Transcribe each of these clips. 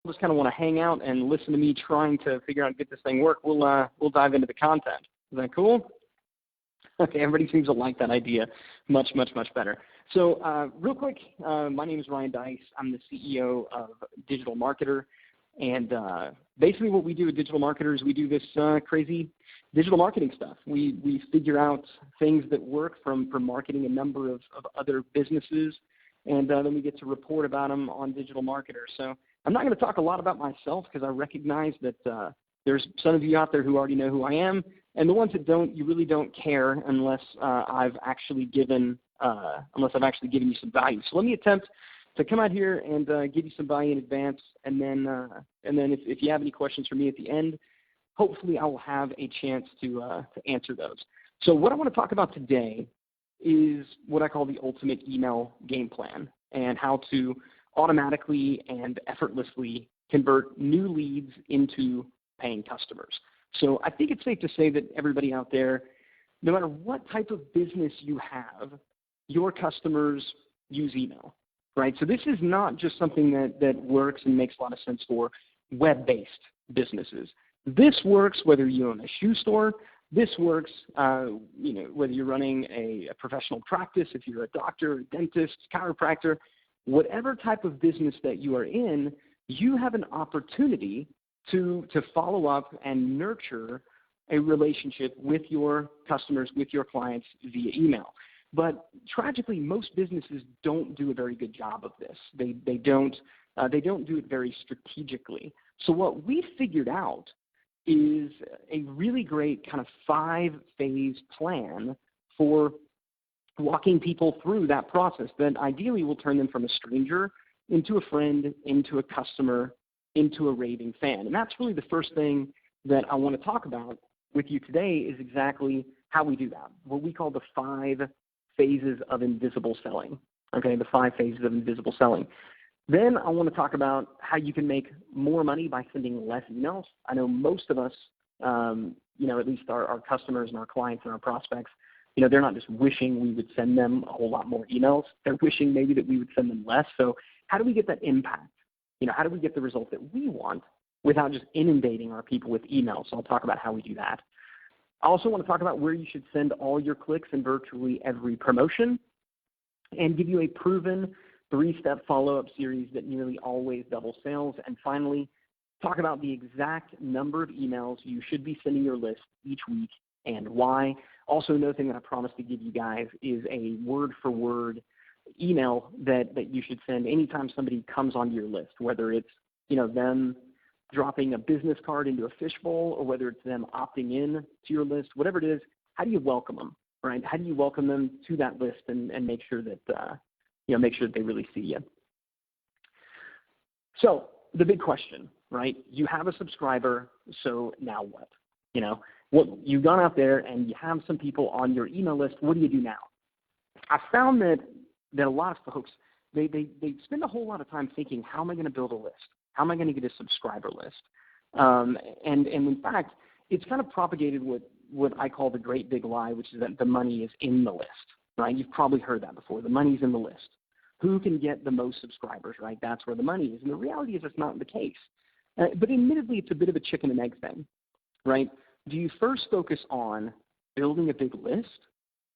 just kind of want to hang out and listen to me trying to figure out how to get this thing work, we'll dive into the content. Is that cool? Okay, everybody seems to like that idea much, much, much better. So real quick, my name is Ryan Deiss. I'm the CEO of Digital Marketer. And basically what we do at Digital Marketer is we do this crazy digital marketing stuff. We figure out things that work from marketing a number of other businesses, and then we get to report about them on Digital Marketer. So I'm not going to talk a lot about myself because I recognize that there's some of you out there who already know who I am, and the ones that don't, you really don't care unless I've actually given you some value. So let me attempt to come out here and give you some value in advance, and then if you have any questions for me at the end, hopefully I will have a chance to answer those. So what I want to talk about today is what I call the ultimate email game plan, and how to automatically and effortlessly convert new leads into paying customers. So I think it's safe to say that everybody out there, no matter what type of business you have, your customers use email, right? So this is not just something that works and makes a lot of sense for web-based businesses. This works whether you own a shoe store. This works whether you're running a professional practice, if you're a doctor, a dentist, chiropractor, whatever type of business that you are in, you have an opportunity to follow up and nurture a relationship with your customers, with your clients via email. But tragically, most businesses don't do a very good job of this. They don't do it very strategically. So what we figured out is a really great kind of 5-phase plan for walking people through that process that ideally will turn them from a stranger into a friend, into a customer, into a raving fan. And that's really the first thing that I want to talk about with you today, is exactly how we do that, what we call the 5 phases of invisible selling. Okay, the 5 phases of invisible selling. Then I want to talk about how you can make more money by sending less emails. I know most of us, at least our customers and our clients and our prospects, they're not just wishing we would send them a whole lot more emails. They're wishing maybe that we would send them less. So how do we get that impact? How do we get the result that we want without just inundating our people with emails? So I'll talk about how we do that. I also want to talk about where you should send all your clicks in virtually every promotion, and give you a proven 3-step follow-up series that nearly always doubles sales. And finally, talk about the exact number of emails you should be sending your list each week and why. Also, another thing that I promised to give you guys is a word-for-word email that you should send anytime somebody comes onto your list, whether it's them dropping a business card into a fishbowl, or whether it's them opting in to your list, whatever it is. How do you welcome them, right? How do you welcome them to that list and make sure that they really see you? So the big question, right? You have a subscriber, so now what? You've gone out there and you have some people on your email list. What do you do now? I found that a lot of folks, they spend a whole lot of time thinking, how am I going to build a list? How am I going to get a subscriber list? And in fact, it's kind of propagated what I call the great big lie, which is that the money is in the list, right? You've probably heard that before. The money's in the list. Who can get the most subscribers, right? That's where the money is. And the reality is that's not the case. But admittedly, it's a bit of a chicken and egg thing, right? Do you first focus on building a big list,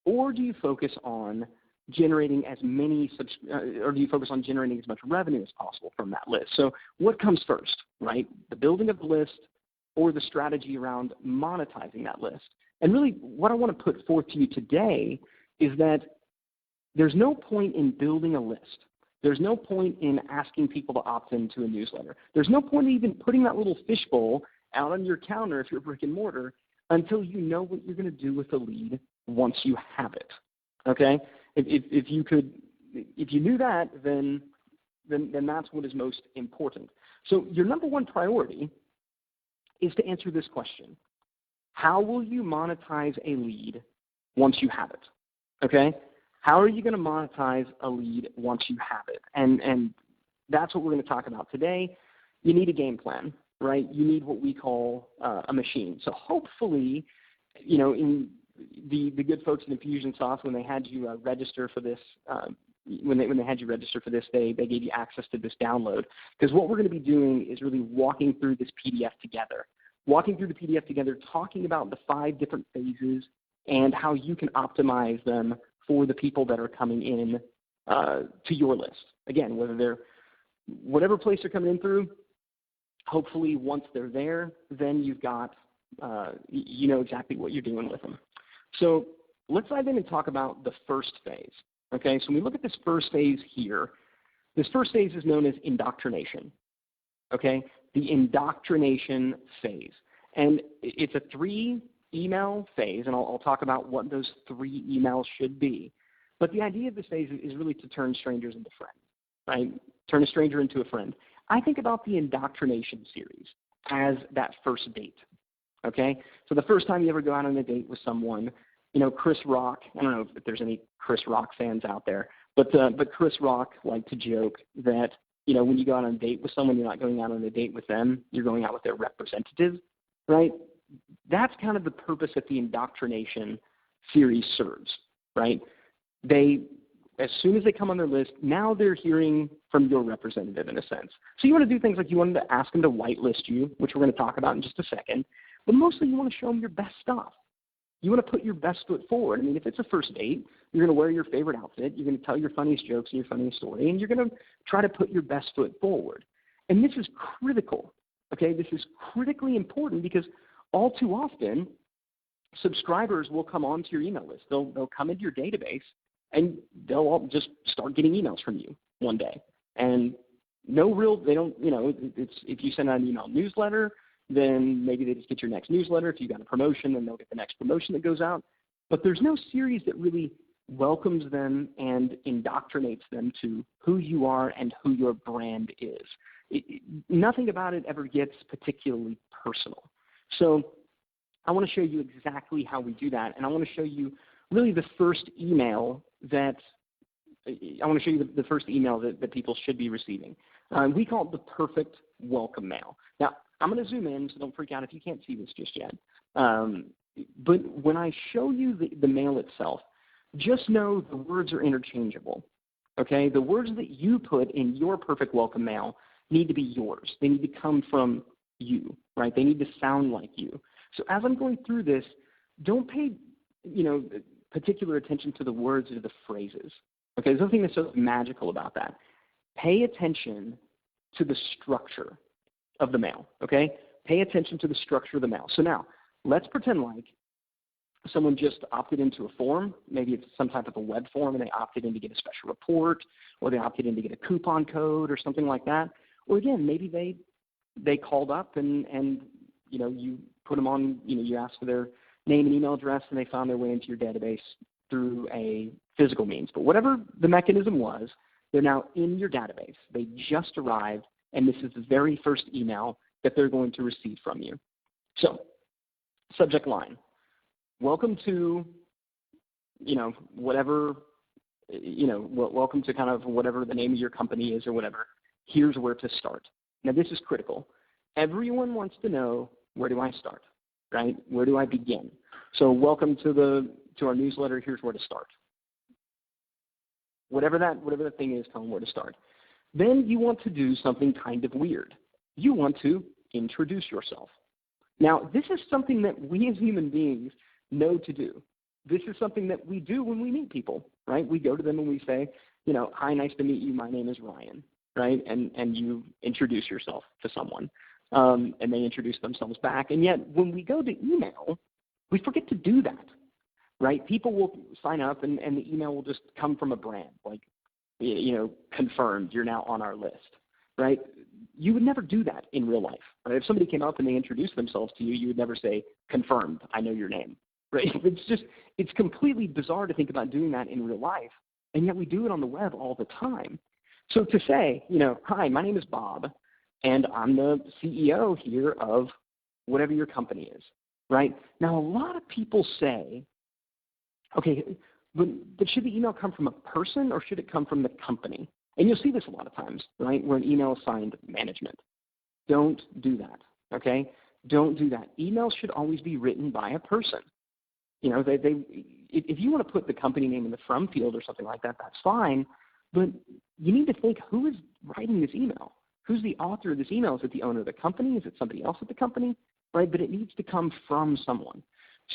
or do you focus on generating as much revenue as possible from that list? So what comes first, right? The building of the list, or the strategy around monetizing that list? And really what I want to put forth to you today is that there's no point in building a list. There's no point in asking people to opt into a newsletter. There's no point in even putting that little fishbowl out on your counter if you're brick and mortar until you know what you're going to do with the lead once you have it. Okay? If you knew that, then that's what is most important. So your number one priority is to answer this question: how will you monetize a lead once you have it? Okay? How are you going to monetize a lead once you have it? And that's what we're going to talk about today. You need a game plan, right? You need what we call a machine. So hopefully, in the good folks in Infusionsoft, when they had you register for this when they had you register for this, they gave you access to this download. Because what we're going to be doing is really walking through this PDF together. Walking through the PDF together, talking about the 5 different phases and how you can optimize them for the people that are coming in to your list. Again, whatever place they're coming in through, hopefully once they're there, then you've got, you know exactly what you're doing with them. So let's dive in and talk about the first phase. Okay, so when we look at this first phase here, this first phase is known as indoctrination. Okay, the indoctrination phase. And it's a 3-email phase, and I'll talk about what those 3 emails should be. But the idea of this phase is really to turn strangers into friends, right? Turn a stranger into a friend. I think about the indoctrination series as that first date, okay? So the first time you ever go out on a date with someone, you know, Chris Rock, I don't know if there's any Chris Rock fans out there, but Chris Rock liked to joke that, you know, when you go out on a date with someone, you're not going out on a date with them, you're going out with their representative, right? That's kind of the purpose that the indoctrination series serves, right? As soon as they come on their list, now they're hearing from your representative in a sense. So you want to do things like you want to ask them to whitelist you, which we're going to talk about in just a second, but mostly you want to show them your best stuff. You want to put your best foot forward. I mean, if it's a first date, you're going to wear your favorite outfit, you're going to tell your funniest jokes and your funniest story, and you're going to try to put your best foot forward. And this is critical, okay? This is critically important because all too often, subscribers will come onto your email list. They'll come into your database, and they'll all just start getting emails from you one day. And they don't, you know, it's if you send out an email newsletter, then maybe they just get your next newsletter. If you got a promotion, then they'll get the next promotion that goes out. But there's no series that really welcomes them and indoctrinates them to who you are and who your brand is. Nothing about it ever gets particularly personal. So I want to show you exactly how we do that, and I want to show you really the first email that people should be receiving. We call it the perfect welcome mail. Now, I'm going to zoom in, so don't freak out if you can't see this just yet. But when I show you the mail itself, just know the words are interchangeable. Okay? The words that you put in your perfect welcome mail need to be yours. They need to come from you, right? They need to sound like you. So as I'm going through this, don't pay, you know, particular attention to the words or the phrases. Okay? There's nothing that's so magical about that. Pay attention to the structure of the mail, okay? Pay attention to the structure of the mail. So now, let's pretend like someone just opted into a form. Maybe it's some type of a web form, and they opted in to get a special report, or they opted in to get a coupon code or something like that. Or again, maybe they called up and you know, you put them on, you know, you asked for their name and email address, and they found their way into your database through a physical means. But whatever the mechanism was, they're now in your database. They just arrived, and this is the very first email that they're going to receive from you. So, subject line, welcome to, you know, whatever, you know, welcome to kind of whatever the name of your company is or whatever. Here's where to start. Now, this is critical. Everyone wants to know, where do I start, right? Where do I begin? So welcome to our newsletter. Here's where to start. Whatever that thing is, tell them where to start. Then you want to do something kind of weird. You want to introduce yourself. Now, this is something that we as human beings know to do. This is something that we do when we meet people, right? We go to them and we say, you know, hi, nice to meet you. My name is Ryan, right? And you introduce yourself to someone, and they introduce themselves back. And yet, when we go to email, we forget to do that, right? People will sign up, and the email will just come from a brand, like, you know, confirmed, you're now on our list, right? You would never do that in real life, right? If somebody came up and they introduced themselves to you, you would never say, confirmed, I know your name, right? It's completely bizarre to think about doing that in real life, and yet we do it on the web all the time. So to say, you know, hi, my name is Bob, and I'm the CEO here of whatever your company is, right? Now, a lot of people say, okay, but should the email come from a person or should it come from the company? And you'll see this a lot of times, right, where an email is signed management. Don't do that, okay? Don't do that. Emails should always be written by a person. You know, if you want to put the company name in the from field or something like that, that's fine. But you need to think, who is writing this email? Who's the author of this email? Is it the owner of the company? Is it somebody else at the company? Right? But it needs to come from someone.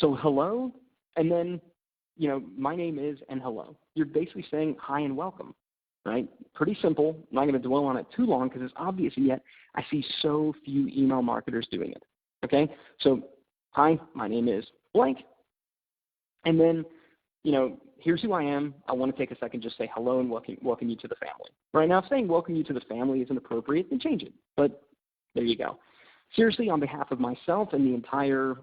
So hello, and then, my name is, and hello. You're basically saying hi and welcome, right? Pretty simple. I'm not going to dwell on it too long because it's obvious, and yet I see so few email marketers doing it. Okay? So, hi, my name is blank. And then, here's who I am. I want to take a second, just say hello and welcome you to the family. Right now, if saying welcome you to the family isn't appropriate, then change it. But there you go. Seriously, on behalf of myself and the entire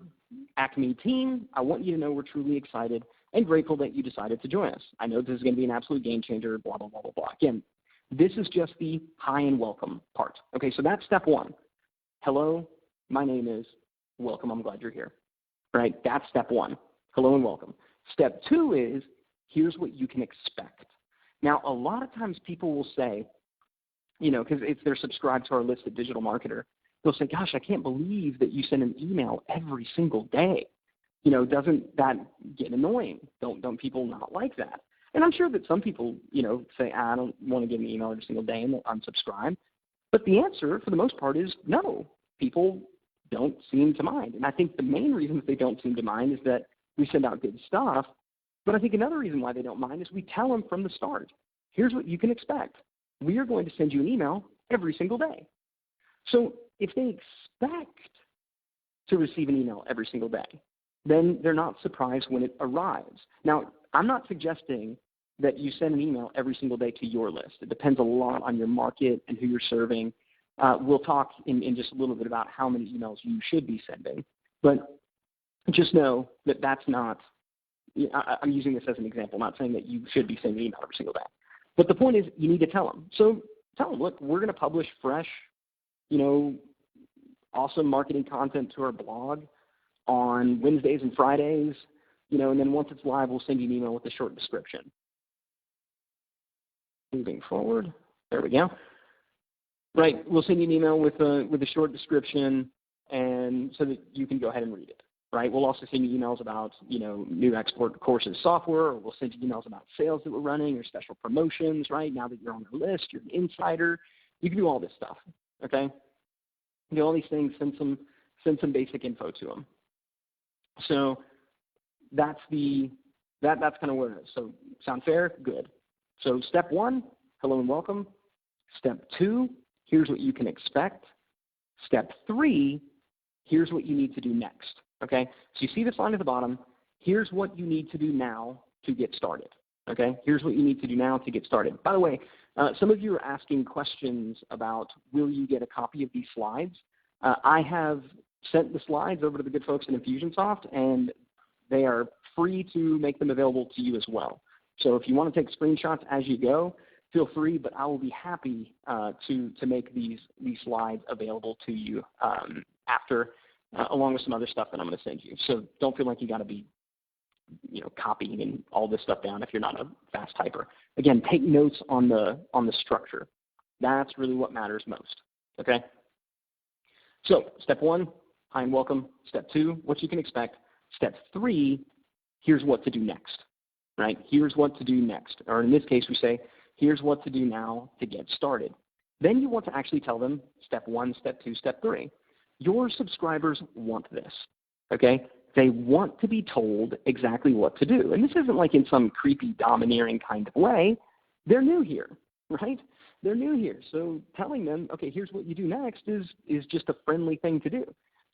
Acme team, I want you to know we're truly excited and grateful that you decided to join us. I know this is going to be an absolute game changer, blah, blah, blah, blah, blah. Again, this is just the hi and welcome part. Okay, so that's step one. Hello, my name is, welcome, I'm glad you're here. Right, that's step one. Hello and welcome. Step two is, here's what you can expect. Now, a lot of times people will say, because if they're subscribed to our list at Digital Marketer, they'll say, gosh, I can't believe that you send an email every single day. Doesn't that get annoying? Don't people not like that? And I'm sure that some people, say, I don't want to get an email every single day and they'll unsubscribe. But the answer, for the most part, is no. People don't seem to mind. And I think the main reason that they don't seem to mind is that we send out good stuff. But I think another reason why they don't mind is we tell them from the start, here's what you can expect. We are going to send you an email every single day. So if they expect to receive an email every single day, then they're not surprised when it arrives. Now, I'm not suggesting that you send an email every single day to your list. It depends a lot on your market and who you're serving. We'll talk in just a little bit about how many emails you should be sending. But just know that that's not, I'm using this as an example, not saying that you should be sending an email every single day. But the point is, you need to tell them. So tell them, look, we're going to publish fresh, awesome marketing content to our blog on Wednesdays and Fridays, and then once it's live, we'll send you an email with a short description. Moving forward, there we go. Right, we'll send you an email with a short description, and so that you can go ahead and read it. Right, we'll also send you emails about new export courses software, or we'll send you emails about sales that we're running or special promotions. Right, now that you're on our list, you're an insider, you can do all this stuff. Okay, do all these things, send some basic info to them. So that's that's kind of where it is. So sound fair? Good. So step one, hello and welcome. Step two, here's what you can expect. Step three, here's what you need to do next. Okay? So you see this line at the bottom. Here's what you need to do now to get started. Okay? Here's what you need to do now to get started. By the way, some of you are asking questions about, will you get a copy of these slides? I have sent the slides over to the good folks in Infusionsoft, and they are free to make them available to you as well. So if you want to take screenshots as you go, feel free, but I will be happy to make these slides available to you after, along with some other stuff that I'm going to send you. So don't feel like you got to be copying and all this stuff down if you're not a fast typer. Again, take notes on the structure. That's really what matters most. Okay? So step one, hi and welcome. Step two, what you can expect. Step three, here's what to do next. Right? Here's what to do next. Or in this case, we say, here's what to do now to get started. Then you want to actually tell them step one, step two, step three. Your subscribers want this. Okay? They want to be told exactly what to do. And this isn't like in some creepy, domineering kind of way. They're new here, right? They're new here. So telling them, okay, here's what you do next is just a friendly thing to do.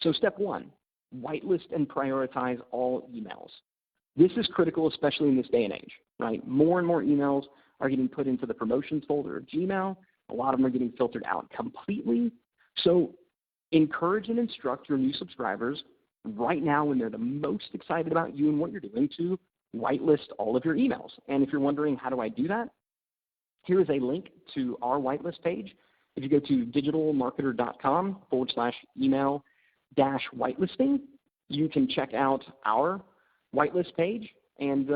So step one, whitelist and prioritize all emails. This is critical, especially in this day and age, right? More and more emails are getting put into the promotions folder of Gmail. A lot of them are getting filtered out completely. So encourage and instruct your new subscribers right now when they're the most excited about you and what you're doing to whitelist all of your emails. And if you're wondering, how do I do that? Here is a link to our whitelist page. If you go to digitalmarketer.com/email-whitelisting, you can check out our whitelist page and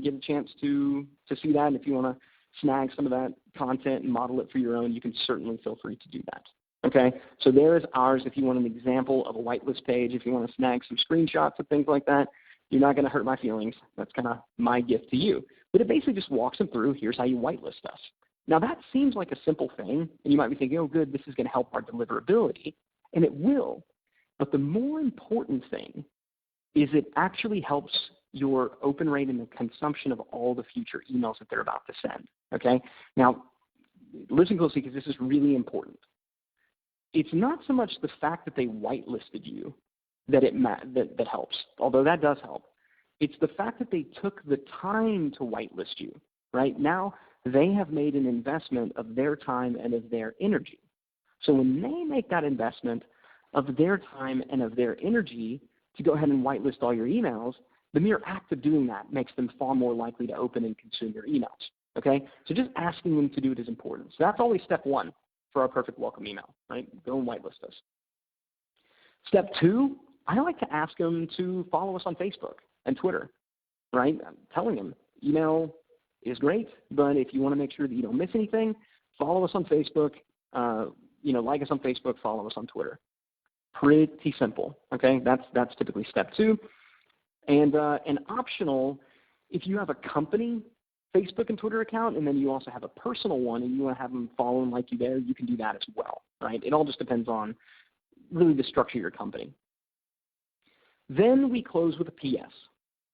get a chance to see that. And if you want to snag some of that content and model it for your own, you can certainly feel free to do that. Okay, so there is ours if you want an example of a whitelist page. If you want to snag some screenshots of things like that, you're not going to hurt my feelings. That's kind of my gift to you. But it basically just walks them through, here's how you whitelist us. Now that seems like a simple thing, and you might be thinking, oh good, this is going to help our deliverability, and it will. But the more important thing is it actually helps your open rate and the consumption of all the future emails that they're about to send, okay? Now, listen closely because this is really important. It's not so much the fact that they whitelisted you that that helps, although that does help. It's the fact that they took the time to whitelist you, right? Now they have made an investment of their time and of their energy. So when they make that investment of their time and of their energy to go ahead and whitelist all your emails, the mere act of doing that makes them far more likely to open and consume your emails, okay? So just asking them to do it is important. So that's always step one for our perfect welcome email, right? Go and whitelist us. Step two, I like to ask them to follow us on Facebook and Twitter, right? I'm telling them, email is great, but if you want to make sure that you don't miss anything, follow us on Facebook, like us on Facebook, follow us on Twitter. Pretty simple, okay? That's typically step two. And optional, if you have a company Facebook and Twitter account, and then you also have a personal one, and you want to have them follow and like you there, you can do that as well, right? It all just depends on really the structure of your company. Then we close with a PS,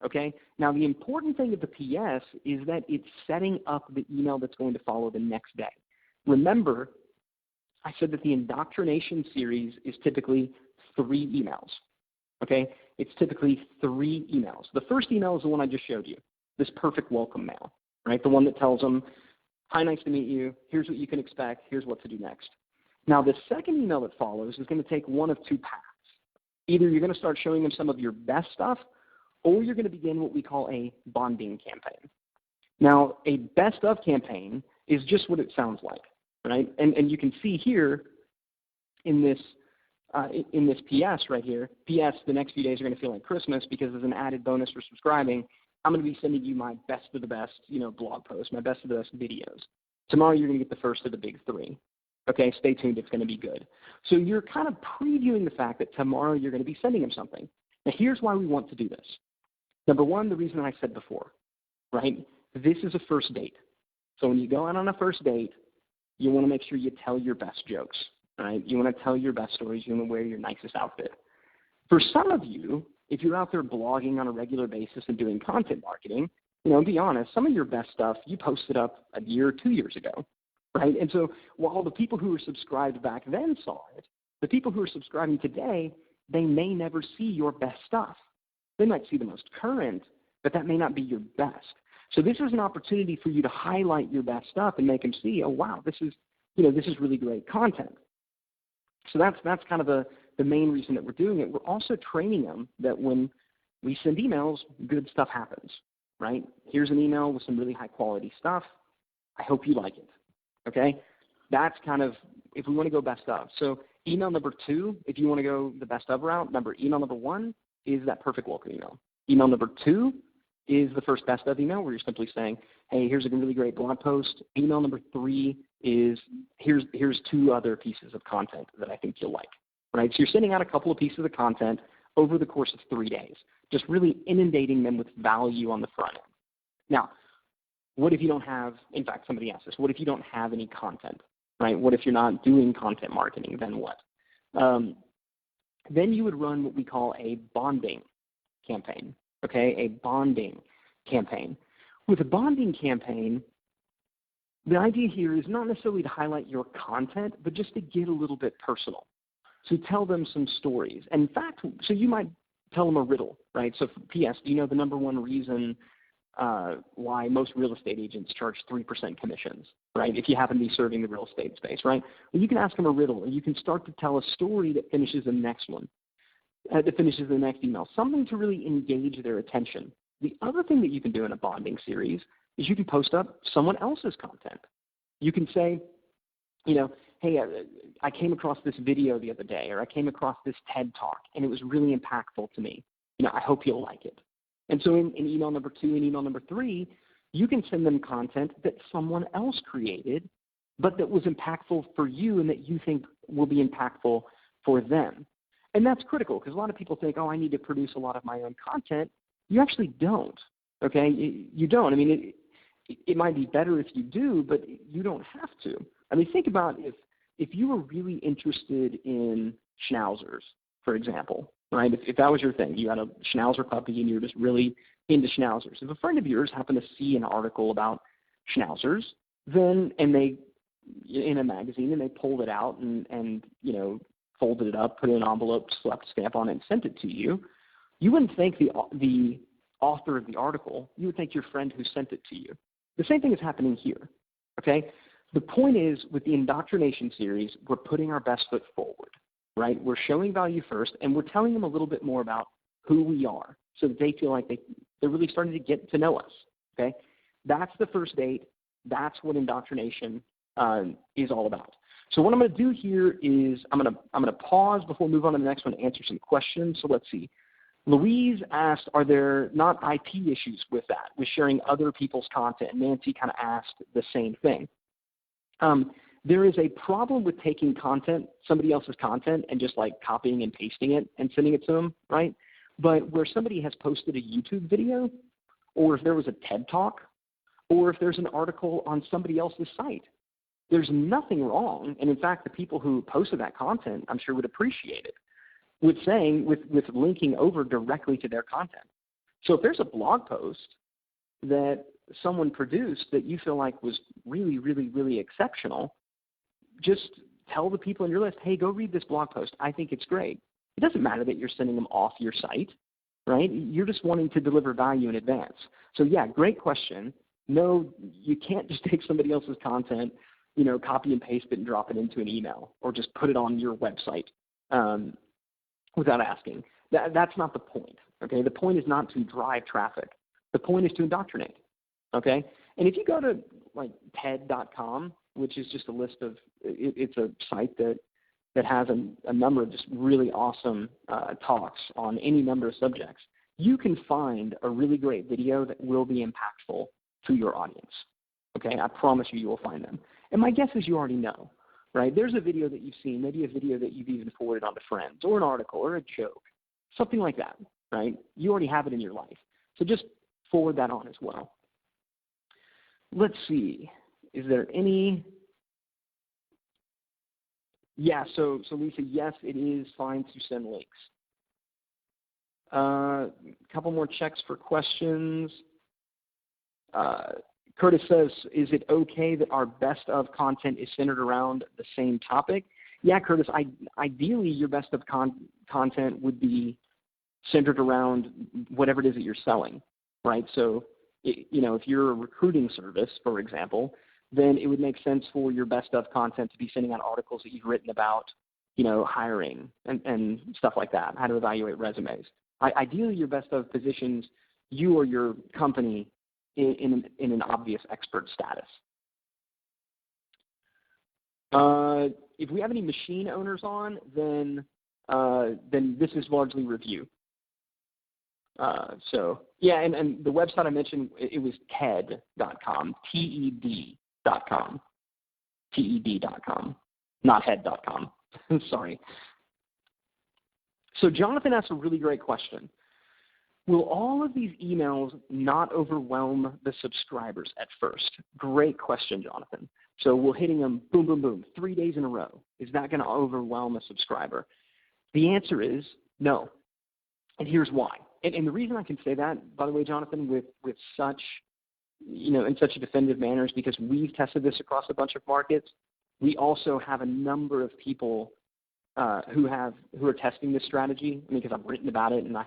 okay? Now, the important thing of the PS is that it's setting up the email that's going to follow the next day. Remember, I said that the indoctrination series is typically 3 emails, okay? It's typically 3 emails. The first email is the one I just showed you, this perfect welcome mail, right? The one that tells them, hi, nice to meet you. Here's what you can expect. Here's what to do next. Now, the second email that follows is going to take one of 2 paths. Either you're going to start showing them some of your best stuff, or you're going to begin what we call a bonding campaign. Now, a best of campaign is just what it sounds like, right? And you can see here in this PS right here, PS, the next few days are going to feel like Christmas because as an added bonus for subscribing, I'm going to be sending you my best of the best, blog posts, my best of the best videos. Tomorrow you're going to get the first of the big 3. Okay, stay tuned, it's going to be good. So you're kind of previewing the fact that tomorrow you're going to be sending them something. Now here's why we want to do this. Number one, the reason I said before, right? This is a first date. So when you go out on a first date, you want to make sure you tell your best jokes, right? You want to tell your best stories. You want to wear your nicest outfit. For some of you, if you're out there blogging on a regular basis and doing content marketing, be honest, some of your best stuff you posted up a year or 2 years ago, right? And so while the people who were subscribed back then saw it, the people who are subscribing today, they may never see your best stuff. They might see the most current, but that may not be your best. So this is an opportunity for you to highlight your best stuff and make them see, oh wow, this is really great content. So that's kind of the main reason that we're doing it. We're also training them that when we send emails, good stuff happens, right? Here's an email with some really high quality stuff. I hope you like it, okay? That's kind of, if we want to go best of. So email number 2, if you want to go the best of route, email number 1 is that perfect welcome email. Email number 2 is the first best of email where you're simply saying, hey, here's a really great blog post. Email number 3 is here's 2 other pieces of content that I think you'll like, right? So you're sending out a couple of pieces of content over the course of 3 days, just really inundating them with value on the front end. Now, what if you don't have, in fact, somebody asked this, what if you don't have any content, right? What if you're not doing content marketing, then what? Then you would run what we call a bonding campaign, okay? A bonding campaign. With a bonding campaign, the idea here is not necessarily to highlight your content, but just to get a little bit personal. So tell them some stories. And in fact, so you might tell them a riddle, right? So P.S., do you know the number one reason why most real estate agents charge 3% commissions, right? If you happen to be serving the real estate space, right? Well, you can ask them a riddle, or you can start to tell a story that finishes the next one, that finishes the next email, something to really engage their attention. The other thing that you can do in a bonding series is you can post up someone else's content. You can say, hey, I came across this video the other day, or I came across this TED Talk, and it was really impactful to me. I hope you'll like it. And so in email number 2 and email number 3, you can send them content that someone else created, but that was impactful for you and that you think will be impactful for them. And that's critical because a lot of people think, I need to produce a lot of my own content. You actually don't, okay? You don't. I mean, it might be better if you do, but you don't have to. I mean, think about if you were really interested in schnauzers, for example, right? If that was your thing, you had a schnauzer puppy and you're just really into schnauzers. If a friend of yours happened to see an article about schnauzers, then and they in a magazine and they pulled it out and folded it up, put it in an envelope, slapped a stamp on it, and sent it to you, you wouldn't thank the author of the article. You would thank your friend who sent it to you. The same thing is happening here. Okay. The point is, with the indoctrination series, we're putting our best foot forward, right? We're showing value first, and we're telling them a little bit more about who we are so that they feel like they're really starting to get to know us, okay? That's the first date. That's what indoctrination is all about. So what I'm going to do here is I'm going to pause before we move on to the next one to answer some questions. So let's see. Louise asked, are there not IP issues with that, with sharing other people's content? And Nancy kind of asked the same thing. There is a problem with taking content, somebody else's content, and just like copying and pasting it and sending it to them, right? But where somebody has posted a YouTube video, or if there was a TED Talk, or if there's an article on somebody else's site, there's nothing wrong. And in fact, the people who posted that content, I'm sure, would appreciate it with linking over directly to their content. So if there's a blog post that someone produced that you feel like was really, really, really exceptional, just tell the people in your list, hey, go read this blog post. I think it's great. It doesn't matter that you're sending them off your site, right? You're just wanting to deliver value in advance. So yeah, great question. No, you can't just take somebody else's content, copy and paste it and drop it into an email or just put it on your website without asking. That's not the point, okay? The point is not to drive traffic. The point is to indoctrinate, okay? And if you go to like TED.com, which is just a list of, it's a site that has a number of just really awesome talks on any number of subjects, you can find a really great video that will be impactful to your audience, okay? I promise you will find them. And my guess is you already know, right? There's a video that you've seen, maybe a video that you've even forwarded on to friends, or an article, or a joke, something like that, right? You already have it in your life. So just forward that on as well. Let's see. Is there any? Yeah, so Lisa, yes, it is fine to send links. A couple more checks for questions. Curtis says, is it okay that our best of content is centered around the same topic? Yeah, Curtis, ideally your best of content would be centered around whatever it is that you're selling, right? So, if you're a recruiting service, for example, then it would make sense for your best of content to be sending out articles that you've written about, hiring and stuff like that, how to evaluate resumes. Ideally, your best of positions you or your company in an obvious expert status. If we have any machine owners on, then this is largely review. So yeah, and the website I mentioned, it was TED.com, TED.com, TED.com, not head.com. Sorry. So Jonathan asked a really great question. Will all of these emails not overwhelm the subscribers at first? Great question, Jonathan. So we're hitting them boom, boom, boom, 3 days in a row. Is that going to overwhelm a subscriber? The answer is no. And here's why. And the reason I can say that, by the way, Jonathan, with such, in such a definitive manner is because we've tested this across a bunch of markets. We also have a number of people who are testing this strategy. I mean, because I've written about it and I've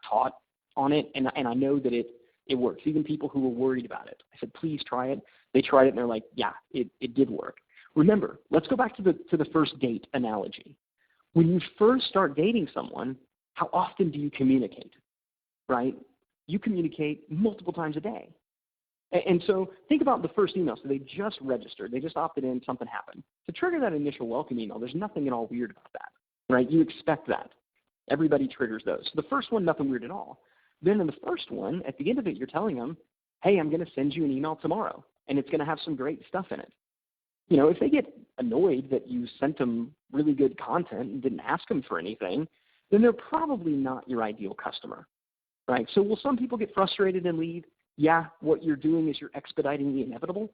taught on it, and I know that it works. Even people who were worried about it, I said, please try it. They tried it and they're like, yeah, it did work. Remember, let's go back to the first date analogy. When you first start dating someone, how often do you communicate, right? You communicate multiple times a day. And so think about the first email. So they just registered. They just opted in. Something happened. To trigger that initial welcome email, there's nothing at all weird about that, right? You expect that. Everybody triggers those. So the first one, nothing weird at all. Then in the first one, at the end of it, you're telling them, hey, I'm going to send you an email tomorrow, and it's going to have some great stuff in it. If they get annoyed that you sent them really good content and didn't ask them for anything, then they're probably not your ideal customer, right? So will some people get frustrated and leave? yeah, what you're doing is you're expediting the inevitable,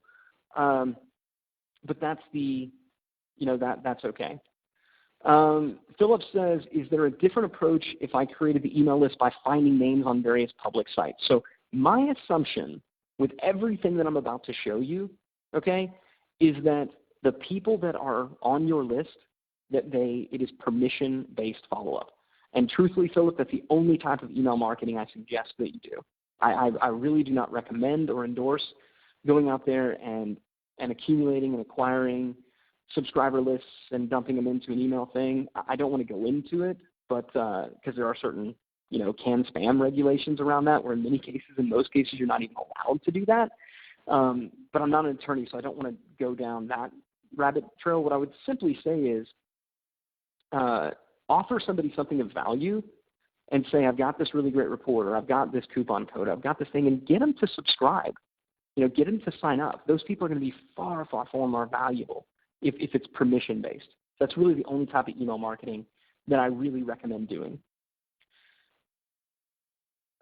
but that's that's okay. Philip says, is there a different approach if I created the email list by finding names on various public sites? So my assumption with everything that I'm about to show you, okay, is that the people that are on your list, it is permission-based follow-up. And truthfully, Philip, that's the only type of email marketing I suggest that you do. I really do not recommend or endorse going out there and accumulating and acquiring subscriber lists and dumping them into an email thing. I don't want to go into it, but because there are certain, CAN spam regulations around that, where in most cases, you're not even allowed to do that. But I'm not an attorney, so I don't want to go down that rabbit trail. What I would simply say is offer somebody something of value and say, I've got this really great report, or I've got this coupon code, I've got this thing, and get them to subscribe. Get them to sign up. Those people are going to be far, far, far more valuable if it's permission-based. That's really the only type of email marketing that I really recommend doing.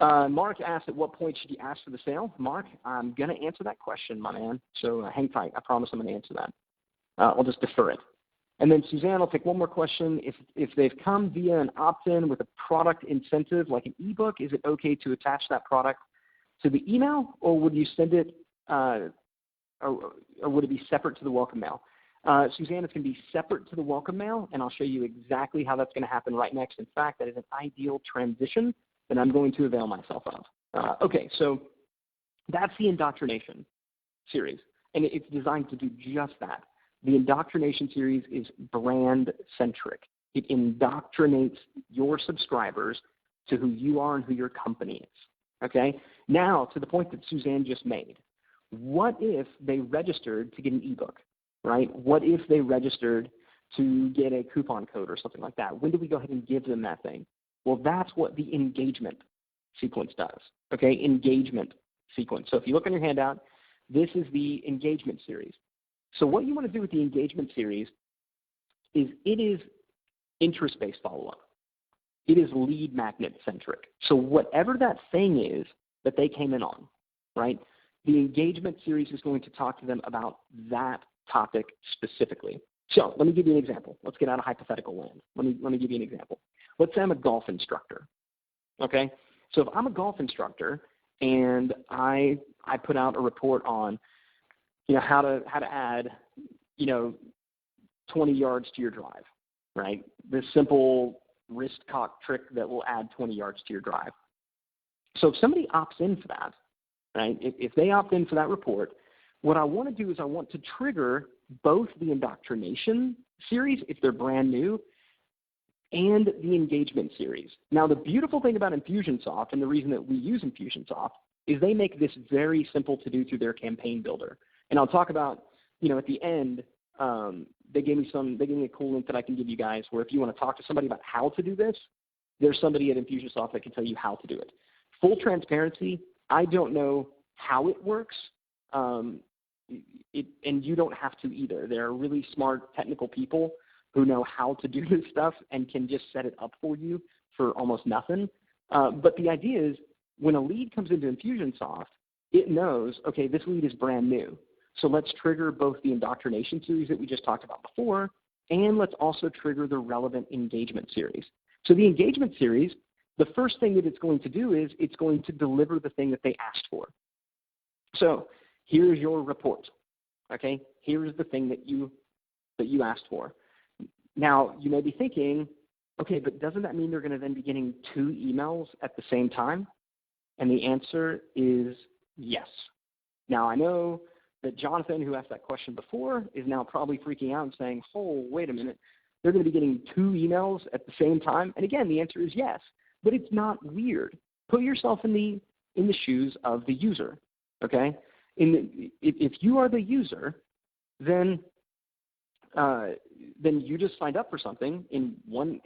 Mark asked, at what point should you ask for the sale? Mark, I'm going to answer that question, my man. So hang tight. I promise I'm going to answer that. I'll just defer it. And then Suzanne, I'll take one more question. If they've come via an opt-in with a product incentive, like an ebook, is it okay to attach that product to the email, or would you send it, or would it be separate to the welcome mail? Suzanne, it's going to be separate to the welcome mail, and I'll show you exactly how that's going to happen right next. In fact, that is an ideal transition that I'm going to avail myself of. Okay, so that's the indoctrination series, and it's designed to do just that. The indoctrination series is brand-centric. It indoctrinates your subscribers to who you are and who your company is. Okay? Now, to the point that Suzanne just made, what if they registered to get an ebook, right? What if they registered to get a coupon code or something like that? When do we go ahead and give them that thing? Well, that's what the engagement sequence does, okay? Engagement sequence. So if you look on your handout, this is the engagement series. So what you want to do with the engagement series is it is interest-based follow-up. It is lead magnet-centric. So whatever that thing is that they came in on, right, the engagement series is going to talk to them about that topic specifically. So let me give you an example. Let's get out of hypothetical land. Let me give you an example. Let's say I'm a golf instructor, okay? So if I'm a golf instructor and I put out a report on how to add 20 yards to your drive, right? This simple wrist cock trick that will add 20 yards to your drive. So if somebody opts in for that, right? If they opt in for that report, what I want to do is I want to trigger both the indoctrination series, if they're brand new, and the engagement series. Now, the beautiful thing about Infusionsoft, and the reason that we use Infusionsoft, is they make this very simple to do through their campaign builder. And I'll talk about, at the end, they gave me a cool link that I can give you guys where if you want to talk to somebody about how to do this, there's somebody at Infusionsoft that can tell you how to do it. Full transparency, I don't know how it works, and you don't have to either. There are really smart technical people who know how to do this stuff and can just set it up for you for almost nothing. But the idea is when a lead comes into Infusionsoft, it knows, okay, this lead is brand new. So let's trigger both the indoctrination series that we just talked about before, and let's also trigger the relevant engagement series. So the engagement series, the first thing that it's going to do is it's going to deliver the thing that they asked for. So here's your report, okay? Here's the thing that you asked for. Now, you may be thinking, okay, but doesn't that mean they're going to then be getting 2 emails at the same time? And the answer is yes. Now, I know that Jonathan, who asked that question before, is now probably freaking out and saying, oh, wait a minute, they're going to be getting 2 emails at the same time? And again, the answer is yes, but it's not weird. Put yourself in the shoes of the user, okay? If you are the user, then you just signed up for something.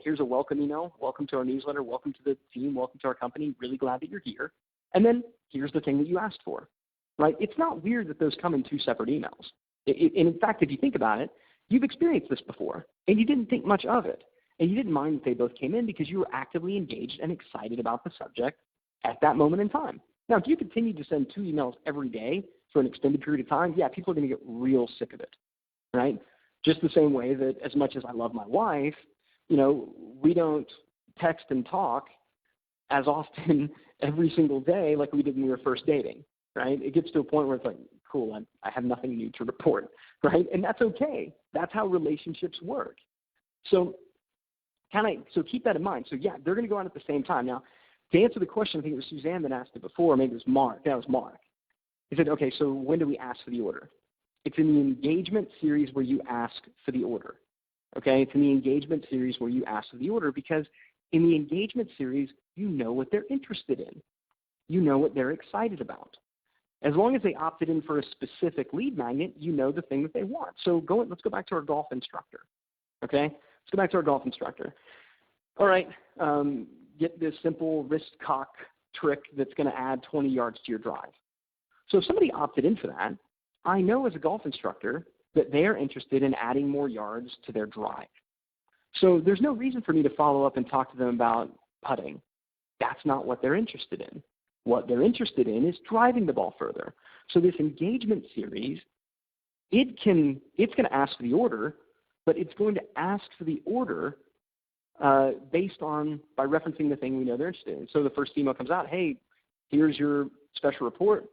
Here's a welcome email, welcome to our newsletter, welcome to the team, welcome to our company, really glad that you're here. And then here's the thing that you asked for, right? It's not weird that those come in 2 separate emails. And in fact, if you think about it, you've experienced this before, and you didn't think much of it. And you didn't mind that they both came in because you were actively engaged and excited about the subject at that moment in time. Now, if you continue to send 2 emails every day for an extended period of time, yeah, people are going to get real sick of it, right? Just the same way that as much as I love my wife, we don't text and talk as often every single day like we did when we were first dating, right? It gets to a point where it's like, cool, I have nothing new to report, right? And that's okay. That's how relationships work. So keep that in mind. So yeah, they're going to go out at the same time. Now, to answer the question, I think it was Suzanne that asked it before, maybe it was Mark. That was Mark. He said, okay, so when do we ask for the order? It's in the engagement series where you ask for the order. Okay, it's in the engagement series where you ask for the order, because in the engagement series, you know what they're interested in. You know what they're excited about. As long as they opted in for a specific lead magnet, you know the thing that they want. So let's go back to our golf instructor. Okay, let's go back to our golf instructor. All right, get this simple wrist cock trick that's going to add 20 yards to your drive. So if somebody opted in for that, I know as a golf instructor that they're interested in adding more yards to their drive. So there's no reason for me to follow up and talk to them about putting. That's not what they're interested in. What they're interested in is driving the ball further. So this engagement series, it's going to ask for the order, but it's going to ask for the order by referencing the thing we know they're interested in. So the first email comes out, hey, here's your special report.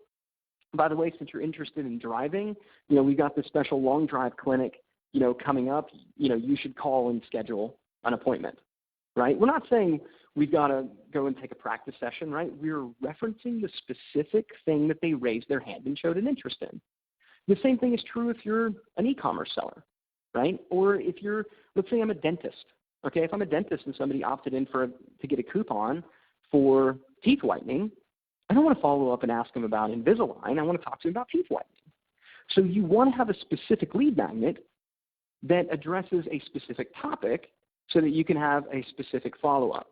By the way, since you're interested in driving, we've got this special long drive clinic, coming up. You should call and schedule an appointment, right? We're not saying we've got to go and take a practice session, right? We're referencing the specific thing that they raised their hand and showed an interest in. The same thing is true if you're an e-commerce seller, right? Or if let's say I'm a dentist. Okay, if I'm a dentist and somebody opted in to get a coupon for teeth whitening, I don't want to follow up and ask them about Invisalign. I want to talk to them about teeth whitening. So you want to have a specific lead magnet that addresses a specific topic so that you can have a specific follow-up.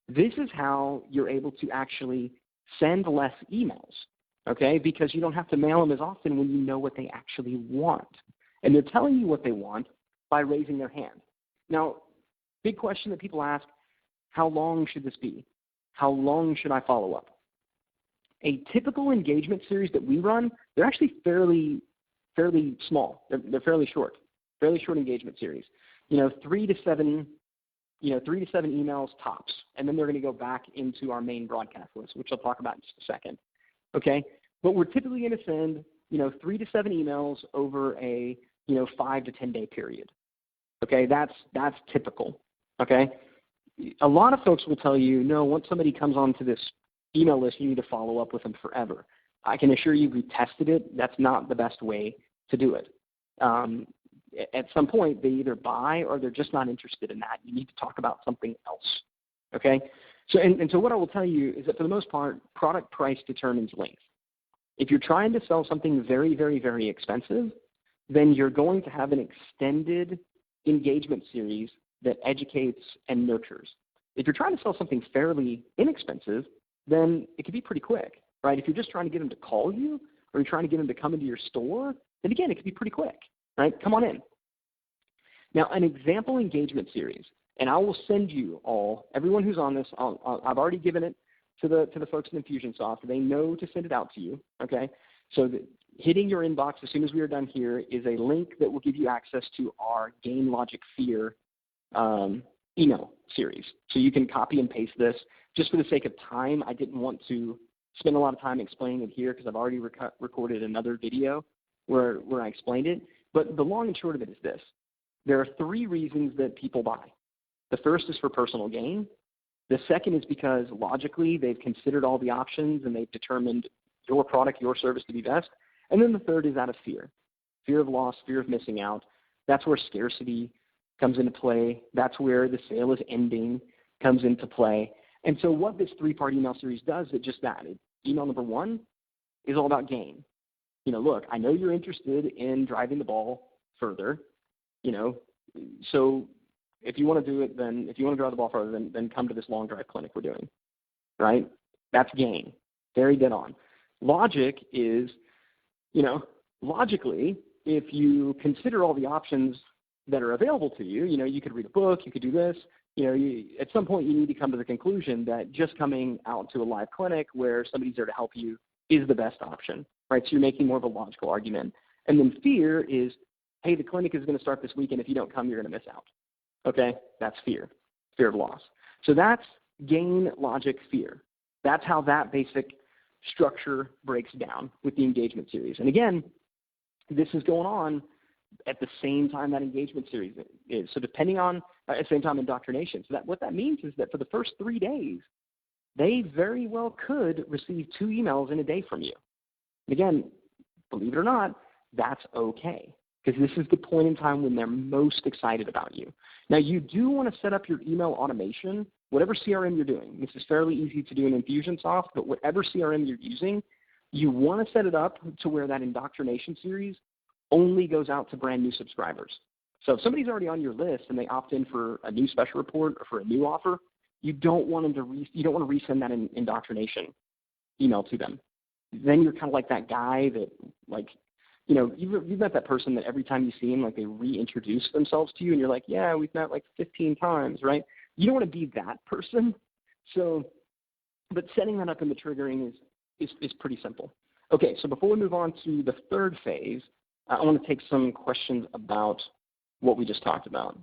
This is how you're able to actually send less emails, okay, because you don't have to mail them as often when you know what they actually want. And they're telling you what they want by raising their hand. Now, big question that people ask, how long should this be? How long should I follow up? A typical engagement series that we run, they're actually fairly small. They're fairly short engagement series. 3 to 7 emails tops, and then they're going to go back into our main broadcast list, which I'll talk about in just a second. Okay, but we're typically going to send 3 to 7 emails over a 5 to 10 day period. Okay, that's typical. Okay, a lot of folks will tell you, no, once somebody comes onto this email list, you need to follow up with them forever. I can assure you we tested it. That's not the best way to do it. At some point, they either buy or they're just not interested in that. You need to talk about something else. Okay? So what I will tell you is that for the most part, product price determines length. If you're trying to sell something very, very, very expensive, then you're going to have an extended engagement series that educates and nurtures. If you're trying to sell something fairly inexpensive, then it could be pretty quick, right? If you're just trying to get them to call you or you're trying to get them to come into your store, then again, it could be pretty quick, right? Come on in. Now, an example engagement series, and I will send you all, everyone who's on this, I've already given it to the folks in Infusionsoft. They know to send it out to you, okay? So hitting your inbox as soon as we are done here is a link that will give you access to our Game Logic Fear email series. So you can copy and paste this. Just for the sake of time, I didn't want to spend a lot of time explaining it here because I've already recorded another video where I explained it. But the long and short of it is this. There are 3 reasons that people buy. The first is for personal gain. The second is because logically they've considered all the options and they've determined your product, your service to be best. And then the third is out of fear. Fear of loss, fear of missing out. That's where scarcity comes into play. That's where the sale is ending comes into play. And so what this 3-part email series does is just that. Email number 1 is all about gain. Look, I know you're interested in driving the ball further, so if you want to do it, then if you want to drive the ball further, then come to this long drive clinic we're doing, right? That's gain. Very dead on. Logic is, logically, if you consider all the options that are available to you, you could read a book, you could do this, at some point you need to come to the conclusion that just coming out to a live clinic where somebody's there to help you is the best option, right? So you're making more of a logical argument. And then fear is, hey, the clinic is going to start this week, and if you don't come, you're going to miss out. Okay? That's fear of loss. So that's gain, logic, fear. That's how that basic structure breaks down with the engagement series. And again, this is going on at the same time that engagement series is. So depending on, at the same time, indoctrination. So what that means is that for the first 3 days, they very well could receive 2 emails in a day from you. And again, believe it or not, that's okay, because this is the point in time when they're most excited about you. Now, you do want to set up your email automation, whatever CRM you're doing. This is fairly easy to do in Infusionsoft, but whatever CRM you're using, you want to set it up to where that indoctrination series only goes out to brand new subscribers. So if somebody's already on your list and they opt in for a new special report or for a new offer, you don't want to resend that indoctrination email to them. Then you're kind of like that guy that, like, you've met that person that every time you see them, like, they reintroduce themselves to you, and you're like, yeah, we've met like 15 times, right? You don't want to be that person. So, but setting that up in the triggering is pretty simple. Okay, so before we move on to the third phase, I want to take some questions about what we just talked about.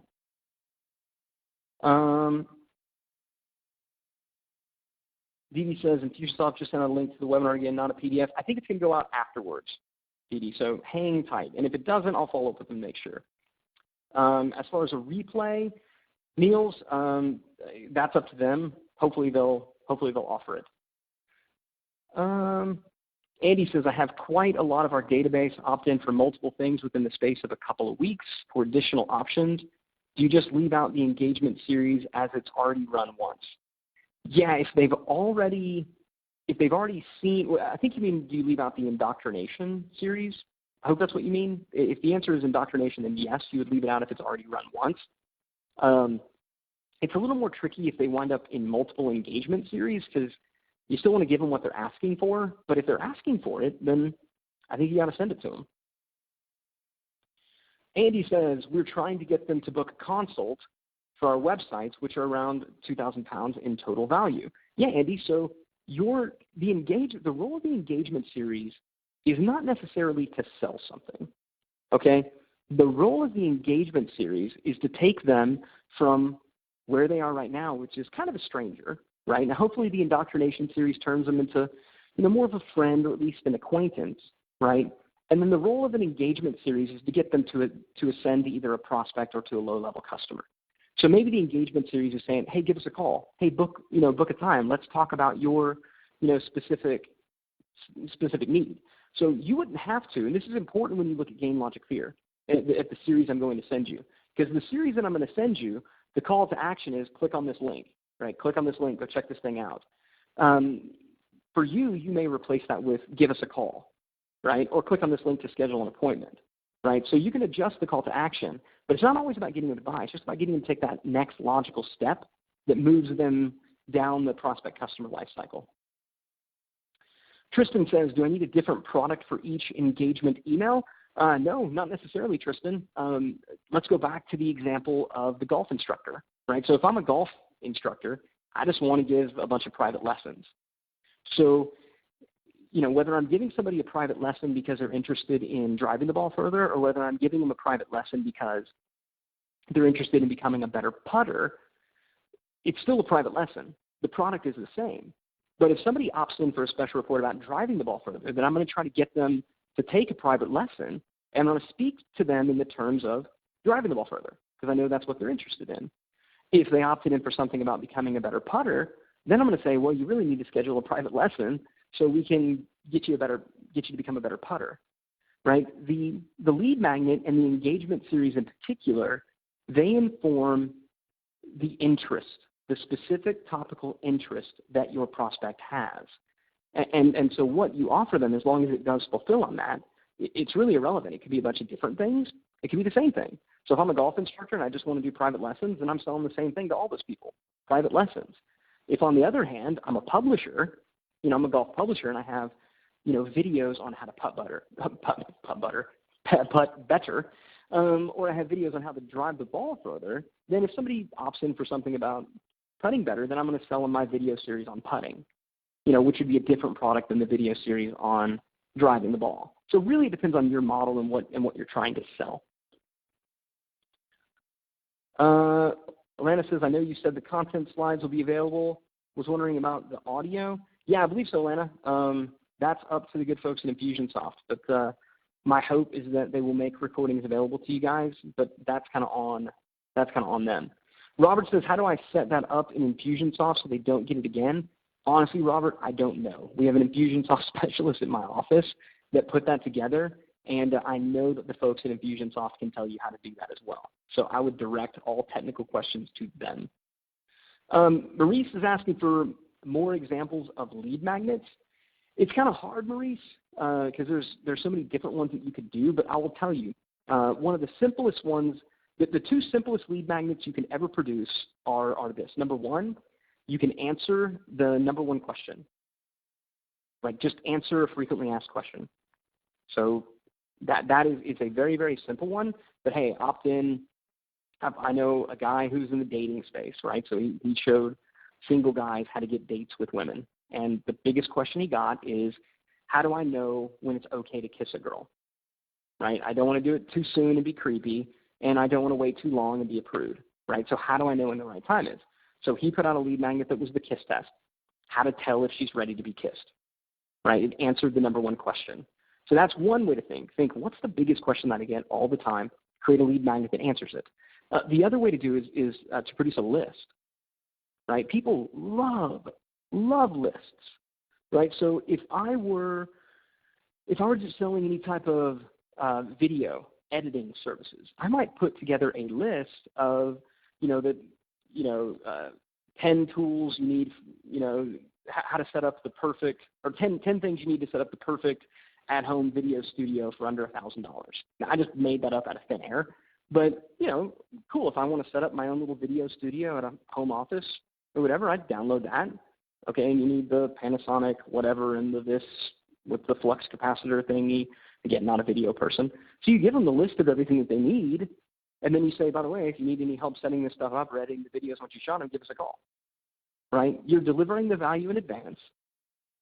Dee says, Infusionsoft just sent a link to the webinar again, not a PDF. I think it's going to go out afterwards, Dee, so hang tight. And if it doesn't, I'll follow up with them to make sure. As far as a replay, Niels, that's up to them. Hopefully they'll offer it. Andy says, I have quite a lot of our database opt in for multiple things within the space of a couple of weeks for additional options. Do you just leave out the engagement series as it's already run once? Yeah, if they've already seen, I think you mean, do you leave out the indoctrination series? I hope that's what you mean. If the answer is indoctrination, then yes, you would leave it out if it's already run once. It's a little more tricky if they wind up in multiple engagement series, because you still want to give them what they're asking for, but if they're asking for it, then I think you got to send it to them. Andy says, we're trying to get them to book a consult for our websites, which are around £2,000 in total value. Yeah, Andy, so the role of the engagement series is not necessarily to sell something, okay? The role of the engagement series is to take them from where they are right now, which is kind of a stranger, right? Now, hopefully the indoctrination series turns them into, more of a friend or at least an acquaintance, right? And then the role of an engagement series is to get them to ascend to either a prospect or to a low-level customer. So maybe the engagement series is saying, hey, give us a call. Hey, book a time. Let's talk about your, specific need. So you wouldn't have to, and this is important when you look at Gain, Logic, Fear, at the series I'm going to send you. Because the series that I'm going to send you, the call to action is click on this link, right? Click on this link, go check this thing out. For you, you may replace that with give us a call, right? Or click on this link to schedule an appointment, right? So you can adjust the call to action, but it's not always about getting them to buy. It's just about getting them to take that next logical step that moves them down the prospect customer life cycle. Tristan says, do I need a different product for each engagement email? No, not necessarily, Tristan. Let's go back to the example of the golf instructor, right? So if I'm a golf instructor, I just want to give a bunch of private lessons. So, whether I'm giving somebody a private lesson because they're interested in driving the ball further, or whether I'm giving them a private lesson because they're interested in becoming a better putter, it's still a private lesson. The product is the same. But if somebody opts in for a special report about driving the ball further, then I'm going to try to get them to take a private lesson, and I'm going to speak to them in the terms of driving the ball further, because I know that's what they're interested in. If they opted in for something about becoming a better putter, then I'm going to say, well, you really need to schedule a private lesson so we can get you to become a better putter, right? The lead magnet and the engagement series in particular, they inform the interest, the specific topical interest that your prospect has. And so what you offer them, as long as it does fulfill on that, it's really irrelevant. It could be a bunch of different things. It could be the same thing. So if I'm a golf instructor and I just want to do private lessons, then I'm selling the same thing to all those people, private lessons. If, on the other hand, I'm a publisher, I'm a golf publisher, and I have, videos on how to putt better, or I have videos on how to drive the ball further, then if somebody opts in for something about putting better, then I'm going to sell them my video series on putting, which would be a different product than the video series on driving the ball. So really it depends on your model and what you're trying to sell. Alana says, I know you said the content slides will be available. Was wondering about the audio. Yeah, I believe so, Alana. That's up to the good folks in Infusionsoft. But my hope is that they will make recordings available to you guys, but that's kind of on them. Robert says, how do I set that up in Infusionsoft so they don't get it again? Honestly, Robert, I don't know. We have an Infusionsoft specialist in my office that put that together, and I know that the folks at Infusionsoft can tell you how to do that as well. So I would direct all technical questions to them. Maurice is asking for more examples of lead magnets. It's kind of hard, Maurice, because there's so many different ones that you could do, but I will tell you, one of the simplest ones, the two simplest lead magnets you can ever produce are this. Number one, you can answer the number one question. Like just answer a frequently asked question. So that is a very, very simple one, but hey, opt in. I know a guy who's in the dating space, right? So he showed single guys how to get dates with women. And the biggest question he got is, how do I know when it's okay to kiss a girl, right? I don't want to do it too soon and be creepy, and I don't want to wait too long and be a prude, right? So how do I know when the right time is? So he put out a lead magnet that was the kiss test, how to tell if she's ready to be kissed, right? It answered the number one question. So that's one way to think. Think, what's the biggest question that I get all the time? Create a lead magnet that answers it. The other way to do is to produce a list, right? People love lists, right? So if I were just selling any type of video editing services, I might put together a list of 10 tools you need, how to set up the perfect, or 10 things you need to set up the perfect at-home video studio for under $1,000. Now, I just made that up out of thin air, but, cool. If I want to set up my own little video studio at a home office or whatever, I'd download that. Okay, and you need the Panasonic whatever and this with the flux capacitor thingy. Again, not a video person. So you give them the list of everything that they need, and then you say, by the way, if you need any help setting this stuff up or editing the videos once you shot them, give us a call, right? You're delivering the value in advance,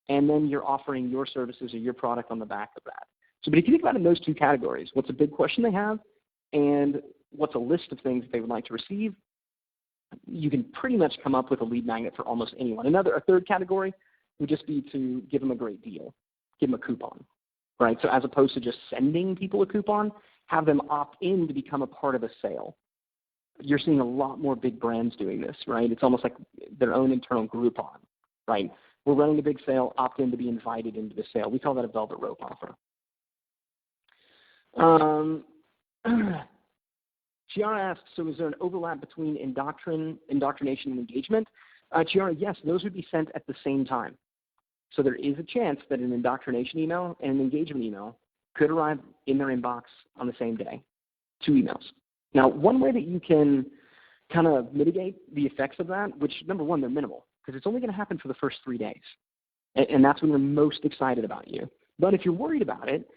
and then you're offering your services or your product on the back of that. So, but if you think about it in those two categories, what's a big question they have and what's a list of things that they would like to receive, you can pretty much come up with a lead magnet for almost anyone. A third category would just be to give them a great deal, give them a coupon, right? So as opposed to just sending people a coupon, have them opt in to become a part of a sale. You're seeing a lot more big brands doing this, right? It's almost like their own internal Groupon, right? We're running a big sale, opt in to be invited into the sale. We call that a velvet rope offer. Chiara asks, so is there an overlap between indoctrination and engagement? Chiara, yes, those would be sent at the same time. So there is a chance that an indoctrination email and an engagement email could arrive in their inbox on the same day, 2 emails. Now, one way that you can kind of mitigate the effects of that, which, number one, they're minimal, because it's only going to happen for the first 3 days. And that's when they're most excited about you. But if you're worried about it,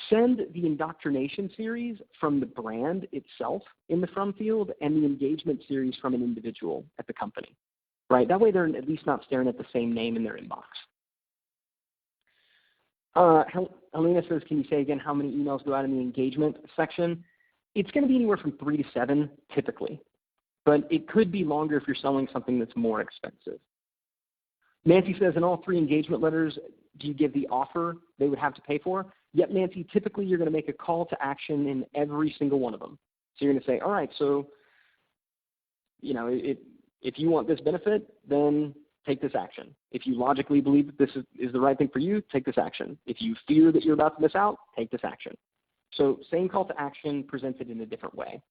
send the indoctrination series from the brand itself in the from field and the engagement series from an individual at the company, right? That way they're at least not staring at the same name in their inbox. Helena says, can you say again how many emails go out in the engagement section? It's going to be anywhere from 3 to 7 typically, but it could be longer if you're selling something that's more expensive. Nancy says, in all 3 engagement letters, do you give the offer they would have to pay for? Yep, Nancy, typically you're going to make a call to action in every single one of them. So you're going to say, all right, so, if you want this benefit, then take this action. If you logically believe that this is the right thing for you, take this action. If you fear that you're about to miss out, take this action. So same call to action presented in a different way.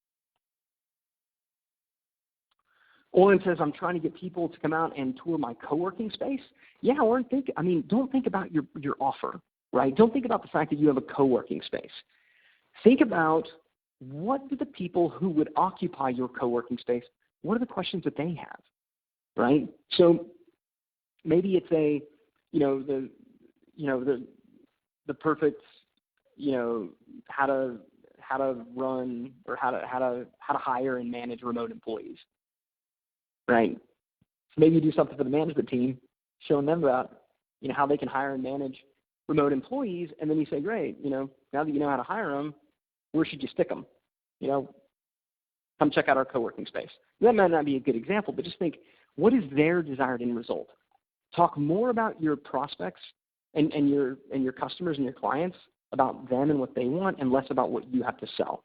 Oren says, I'm trying to get people to come out and tour my co-working space. Yeah, Oren, don't think about your offer, right? Don't think about the fact that you have a co-working space. Think about what do the people who would occupy your co-working space, what are the questions that they have, right? So maybe it's the perfect, how how to run or how to hire and manage remote employees, right? So maybe you do something for the management team, showing them about, how they can hire and manage remote employees, and then you say, great, now that you know how to hire them, where should you stick them? Come check out our co-working space. That might not be a good example, but just think, what is their desired end result? Talk more about your prospects and your customers and your clients, about them and what they want, and less about what you have to sell.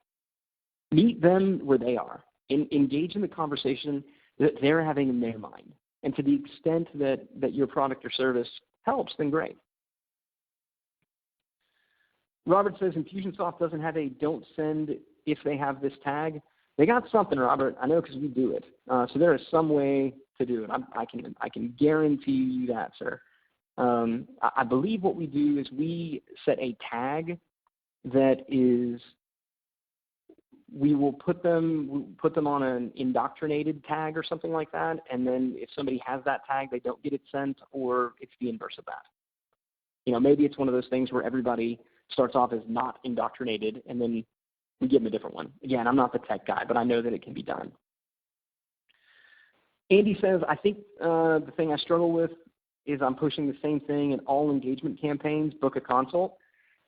Meet them where they are. Engage in the conversation that they're having in their mind. And to the extent that your product or service helps, then great. Robert says Infusionsoft doesn't have a don't send if they have this tag. They got something, Robert. I know because we do it. So there is some way to do it. I can guarantee you that, sir. I believe what we do is we set a tag that is, we will put them on an indoctrinated tag or something like that, and then if somebody has that tag, they don't get it sent, or it's the inverse of that. Maybe it's one of those things where everybody starts off as not indoctrinated, and then we give them a different one. Again, I'm not the tech guy, but I know that it can be done. Andy says, I think the thing I struggle with is I'm pushing the same thing in all engagement campaigns, book a consult.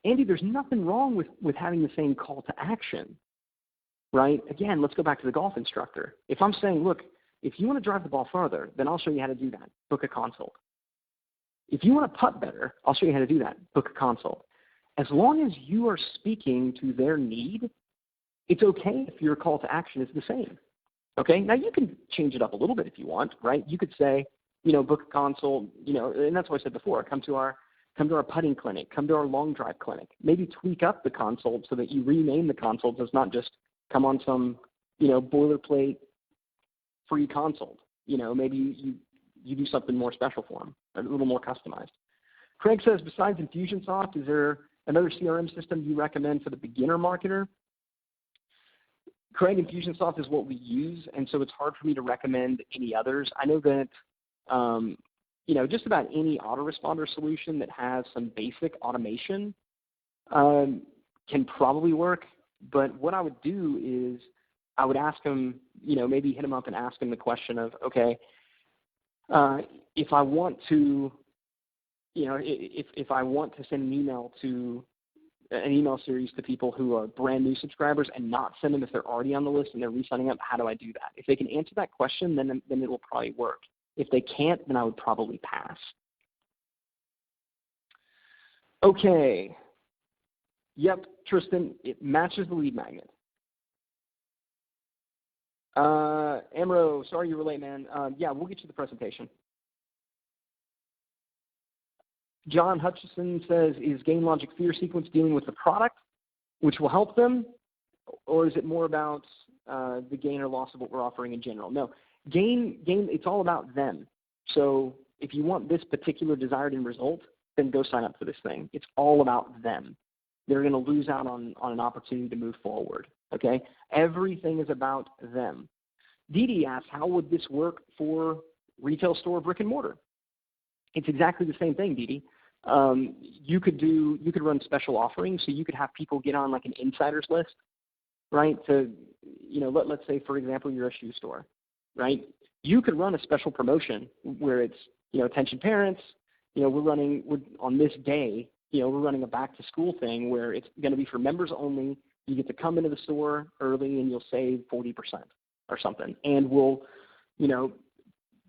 Andy, there's nothing wrong with having the same call to action, right? Again, let's go back to the golf instructor. If I'm saying, look, if you want to drive the ball farther, then I'll show you how to do that, book a consult. If you want to putt better, I'll show you how to do that, book a consult. As long as you are speaking to their need, it's okay if your call to action is the same. Okay, now you can change it up a little bit if you want, right? You could say, book a consult, and that's what I said before, come to our putting clinic, come to our long drive clinic. Maybe tweak up the consult so that you rename the consults as not just come on some, boilerplate free consult. Maybe you do something more special for them, a little more customized. Craig says, besides Infusionsoft, is there another CRM system you recommend for the beginner marketer? Craig, Infusionsoft is what we use, and so it's hard for me to recommend any others. I know that, just about any autoresponder solution that has some basic automation can probably work. But what I would do is I would ask them, maybe hit them up and ask them the question of, okay, if I want to, if I want to send an email series to people who are brand new subscribers and not send them if they're already on the list and they're re-signing up, how do I do that? If they can answer that question, then it will probably work. If they can't, then I would probably pass. Okay. Yep, Tristan, it matches the lead magnet. Amro, sorry you were late, man. Yeah, we'll get you the presentation. John Hutchison says, is GainLogic Fear Sequence dealing with the product, which will help them, or is it more about the gain or loss of what we're offering in general? No, gain, it's all about them. So if you want this particular desired end result, then go sign up for this thing. It's all about them. They're going to lose out on an opportunity to move forward, okay? Everything is about them. Dee asks, how would this work for retail store brick and mortar? It's exactly the same thing, Dee. You could run special offerings, so you could have people get on like an insiders list, right? To, let's say, for example, you're a shoe store, right? You could run a special promotion where it's, attention parents, we're on this day, we're running a back to school thing where it's going to be for members only. You get to come into the store early and you'll save 40% or something. And we'll,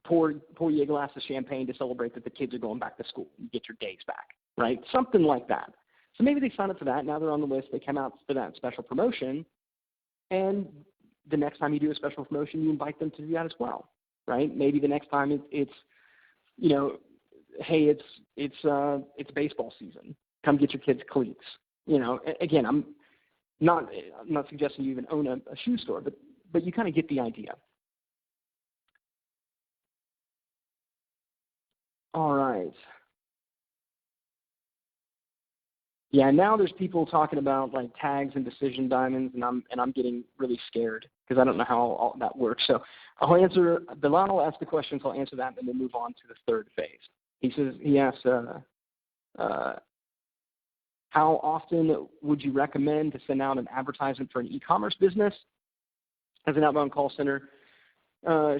pour you a glass of champagne to celebrate that the kids are going back to school. You get your days back, right? Something like that. So maybe they sign up for that. Now they're on the list. They come out for that special promotion. And the next time you do a special promotion, you invite them to do that as well, right? Maybe the next time it's hey, it's baseball season. Come get your kids cleats. Again, I'm not suggesting you even own a shoe store, but you kind of get the idea. All right. Yeah, now there's people talking about like tags and decision diamonds, and I'm getting really scared because I don't know how all that works. So I'll answer. Bilal will ask the questions. I'll answer that, and then we'll move on to the third phase. He asks, How often would you recommend to send out an advertisement for an e-commerce business as an outbound call center?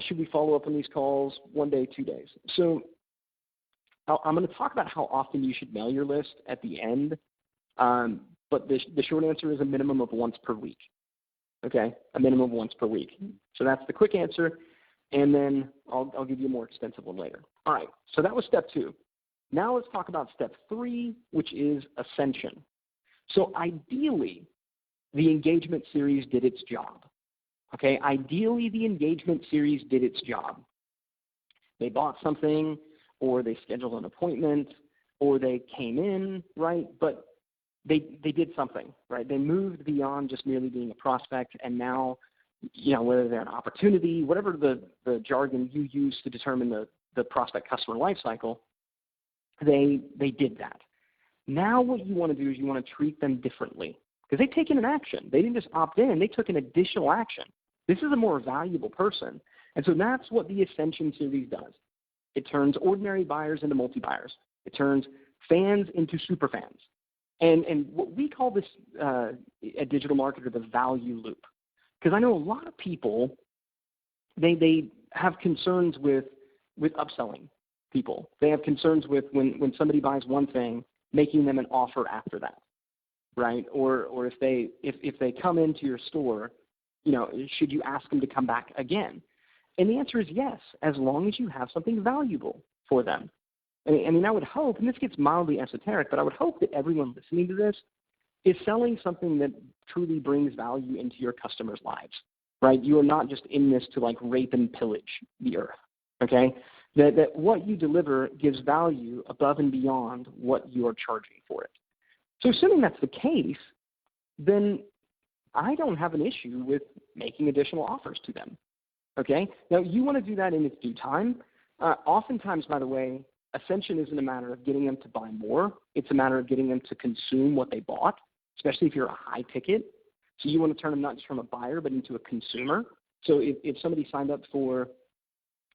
Should we follow up on these calls 1 day, 2 days? So I'm going to talk about how often you should mail your list at the end, but the short answer is a minimum of once per week. Okay, a minimum of once per week. So that's the quick answer, and then I'll give you a more extensive one later. All right, so that was step 2. Now let's talk about step 3, which is ascension. So ideally, the engagement series did its job. Okay, ideally the engagement series did its job. They bought something, or they scheduled an appointment, or they came in, right? But they did something, right? They moved beyond just merely being a prospect, and now, whether they're an opportunity, whatever the jargon you use to determine the prospect customer life cycle, they did that. Now what you want to do is you want to treat them differently because they've taken an action. They didn't just opt in. They took an additional action. This is a more valuable person. And so that's what the Ascension series does. It turns ordinary buyers into multi-buyers. It turns fans into super fans. And what we call this at Digital Marketer the value loop. Because I know a lot of people, they have concerns with upselling people. They have concerns with when somebody buys one thing, making them an offer after that, right? Or if they come into your store, should you ask them to come back again? And the answer is yes, as long as you have something valuable for them. I mean, I would hope, and this gets mildly esoteric, but I would hope that everyone listening to this is selling something that truly brings value into your customers' lives, right? You are not just in this to like rape and pillage the earth, okay? That what you deliver gives value above and beyond what you are charging for it. So assuming that's the case, then I don't have an issue with making additional offers to them, okay? Now, you want to do that in its due time. Oftentimes, by the way, Ascension isn't a matter of getting them to buy more. It's a matter of getting them to consume what they bought, especially if you're a high ticket. So you want to turn them not just from a buyer, but into a consumer. So if somebody signed up for,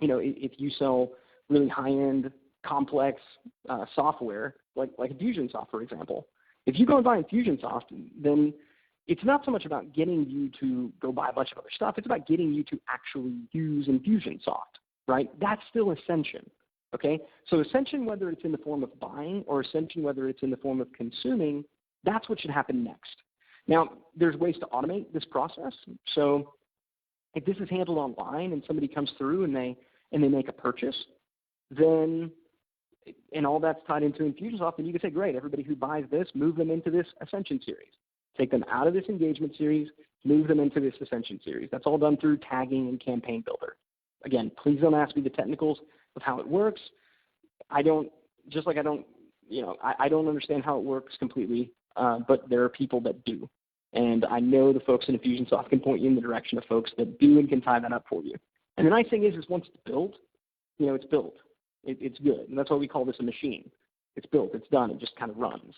if you sell really high-end, complex software, like Infusionsoft, for example, if you go and buy Infusionsoft, then it's not so much about getting you to go buy a bunch of other stuff. It's about getting you to actually use Infusionsoft, right? That's still Ascension. Okay, so Ascension, whether it's in the form of buying or Ascension, whether it's in the form of consuming, that's what should happen next. Now, there's ways to automate this process. So if this is handled online and somebody comes through and they make a purchase, then, and all that's tied into Infusionsoft, then you can say, great, everybody who buys this, move them into this Ascension series. Take them out of this engagement series, move them into this Ascension series. That's all done through tagging and Campaign Builder. Again, please don't ask me the technicals of how it works. I don't understand how it works completely, but there are people that do. And I know the folks in Infusionsoft can point you in the direction of folks that do and can tie that up for you. And the nice thing is once it's built, it's built. It's good. And that's why we call this a machine. It's built. It's done. It just kind of runs.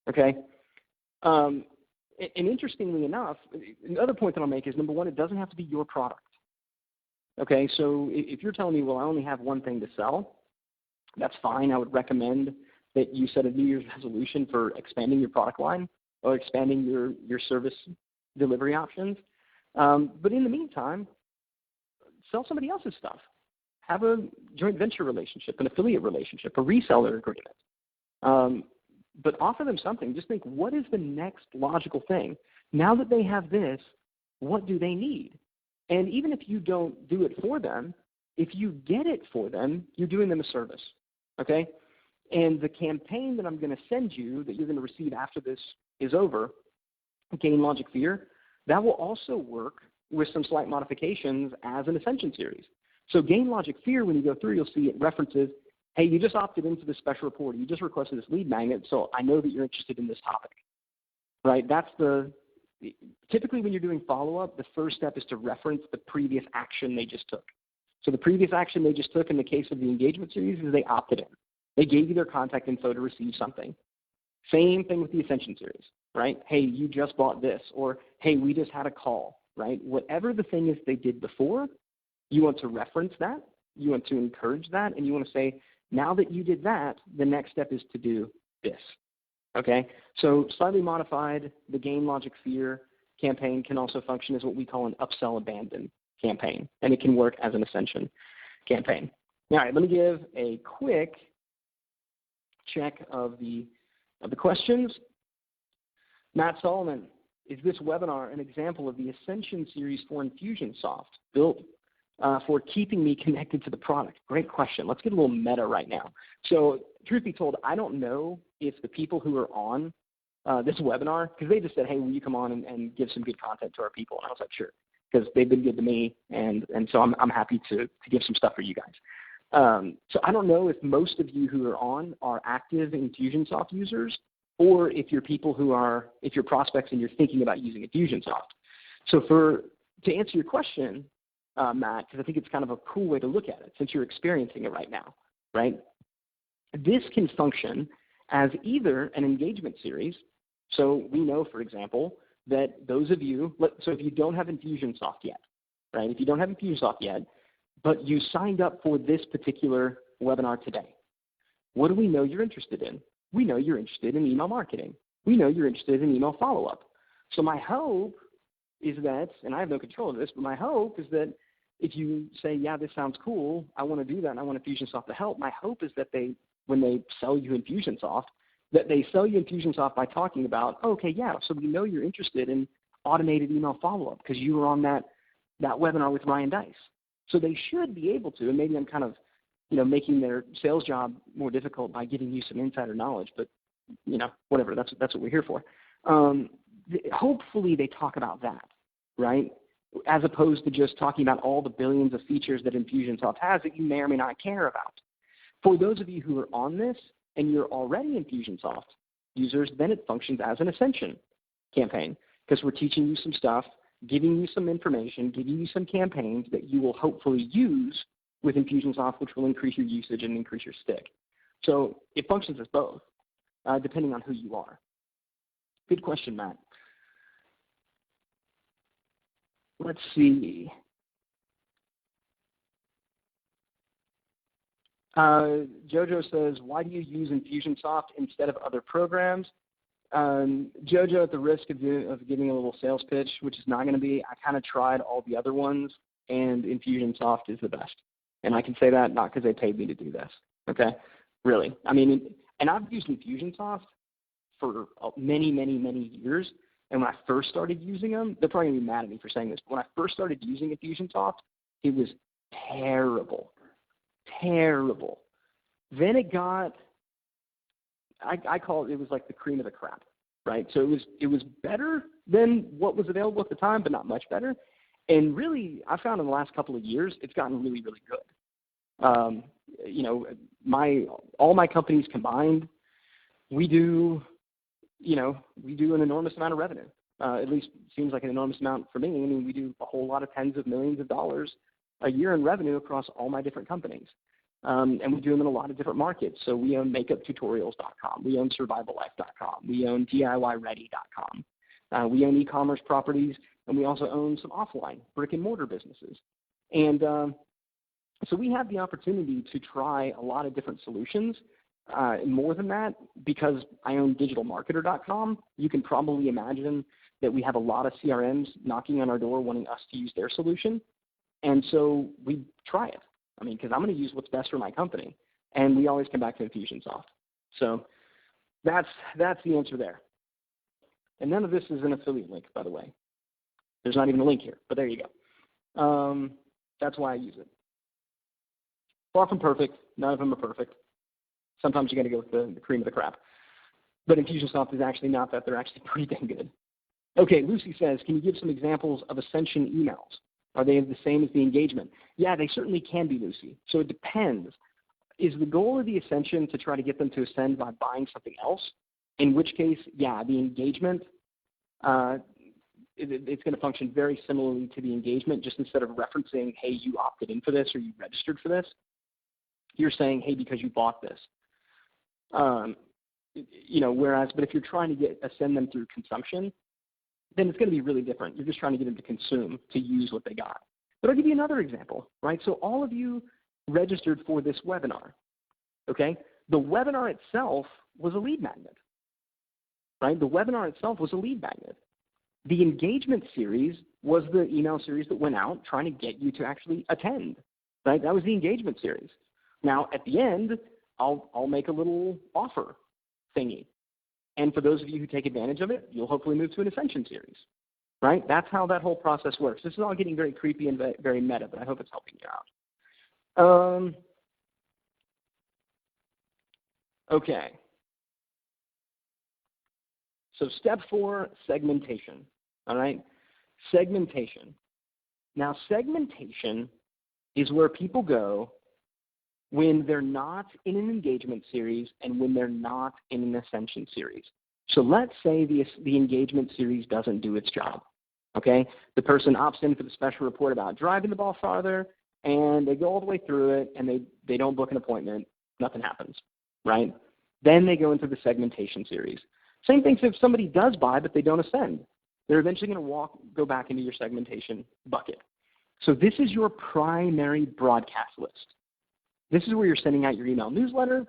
Okay? And interestingly enough, another point that I'll make is, number one, it doesn't have to be your product. Okay, so if you're telling me, well, I only have one thing to sell, that's fine. I would recommend that you set a New Year's resolution for expanding your product line or expanding your service delivery options. But in the meantime, sell somebody else's stuff. Have a joint venture relationship, an affiliate relationship, a reseller agreement. But offer them something. Just think, what is the next logical thing? Now that they have this, what do they need? And even if you don't do it for them, if you get it for them, you're doing them a service, okay? And the campaign that I'm going to send you that you're going to receive after this is over, Gain Logic Fear, that will also work with some slight modifications as an Ascension series. So Gain Logic Fear, when you go through, you'll see it references, hey, you just opted into this special report. You just requested this lead magnet, so I know that you're interested in this topic, right? That's typically when you're doing follow-up, the first step is to reference the previous action they just took. So the previous action they just took in the case of the engagement series is they opted in. They gave you their contact info to receive something. Same thing with the Ascension series, right? Hey, you just bought this, or hey, we just had a call, right? Whatever the thing is they did before, you want to reference that, you want to encourage that, and you want to say, now that you did that, the next step is to do this. Okay, so slightly modified, the gain logic fear campaign can also function as what we call an upsell abandon campaign, and it can work as an ascension campaign. All right, let me give a quick check of the questions. Matt Solomon, is this webinar an example of the Ascension series for Infusionsoft built for keeping me connected to the product? Great question. Let's get a little meta right now. So truth be told, I don't know if the people who are on this webinar, because they just said, hey, will you come on and give some good content to our people? And I was like, sure, because they've been good to me, and so I'm happy to give some stuff for you guys. So I don't know if most of you who are on are active Infusionsoft users, or if you're people who are, if you're prospects and you're thinking about using Infusionsoft. So to answer your question, Matt, because I think it's kind of a cool way to look at it since you're experiencing it right now, right? This can function as either an engagement series. So we know, for example, that those of you, so if you don't have Infusionsoft yet, right? If you don't have Infusionsoft yet, but you signed up for this particular webinar today, what do we know you're interested in? We know you're interested in email marketing. We know you're interested in email follow-up. So my hope is that, and I have no control of this, but my hope is that if you say, yeah, this sounds cool, I want to do that, and I want Infusionsoft to help, my hope is that when they sell you Infusionsoft, that they sell you Infusionsoft by talking about, oh, okay, yeah, so we know you're interested in automated email follow-up because you were on that webinar with Ryan Deiss. So they should be able to, and maybe I'm kind of, making their sales job more difficult by giving you some insider knowledge, but, whatever, that's what we're here for. Hopefully they talk about that, right, as opposed to just talking about all the billions of features that Infusionsoft has that you may or may not care about. For those of you who are on this and you're already Infusionsoft users, then it functions as an ascension campaign because we're teaching you some stuff, giving you some information, giving you some campaigns that you will hopefully use with Infusionsoft, which will increase your usage and increase your stick. So it functions as both, depending on who you are. Good question, Matt. Let's see. Jojo says, why do you use Infusionsoft instead of other programs? Jojo, at the risk of giving a little sales pitch, which is not going to be, I kind of tried all the other ones, and Infusionsoft is the best. And I can say that not because they paid me to do this, okay? Really. I mean, and I've used Infusionsoft for many, many, many years. And when I first started using them, they're probably going to be mad at me for saying this, but when I first started using Infusionsoft, it was terrible, terrible. Then it got, I call it was like the cream of the crop, right? So it was better than what was available at the time, but not much better. And really, I found in the last couple of years, it's gotten really, really good. All my companies combined, we do an enormous amount of revenue. At least seems like an enormous amount for me. I mean, we do a whole lot of tens of millions of dollars a year in revenue across all my different companies. And we do them in a lot of different markets. So we own makeuptutorials.com. We own survivallife.com. We own DIYready.com. We own e-commerce properties, and we also own some offline brick and mortar businesses. And so we have the opportunity to try a lot of different solutions. More than that, because I own digitalmarketer.com, you can probably imagine that we have a lot of CRMs knocking on our door wanting us to use their solution. And so we try it. I mean, because I'm going to use what's best for my company. And we always come back to Infusionsoft. So that's the answer there. And none of this is an affiliate link, by the way. There's not even a link here, but there you go. That's why I use it. Far from perfect. None of them are perfect. Sometimes you got to go with the cream of the crop. But Infusionsoft is actually not that. They're actually pretty dang good. Okay, Lucy says, can you give some examples of Ascension emails? Are they the same as the engagement? Yeah, they certainly can be, Lucy. So it depends. Is the goal of the Ascension to try to get them to ascend by buying something else? In which case, yeah, the engagement, it's going to function very similarly to the engagement, just instead of referencing, hey, you opted in for this or you registered for this, you're saying, hey, because you bought this. Whereas, but if you're trying to ascend them through consumption, then it's going to be really different. You're just trying to get them to consume, to use what they got. But I'll give you another example, right? So all of you registered for this webinar, okay? The webinar itself was a lead magnet. right? The webinar itself was a lead magnet. The engagement series was the email series that went out trying to get you to actually attend, right? That was the engagement series. Now, at the end, I'll make a little offer thingy. And for those of you who take advantage of it, you'll hopefully move to an Ascension series, right? That's how that whole process works. This is all getting very creepy and very meta, but I hope it's helping you out. Okay. So step 4, segmentation, all right? Segmentation. Now, segmentation is where people go when they're not in an engagement series and when they're not in an Ascension series. So let's say the engagement series doesn't do its job, okay? The person opts in for the special report about driving the ball farther, and they go all the way through it, and they don't book an appointment. Nothing happens, right? Then they go into the segmentation series. Same thing if somebody does buy but they don't ascend. They're eventually going to go back into your segmentation bucket. So this is your primary broadcast list. This is where you're sending out your email newsletter,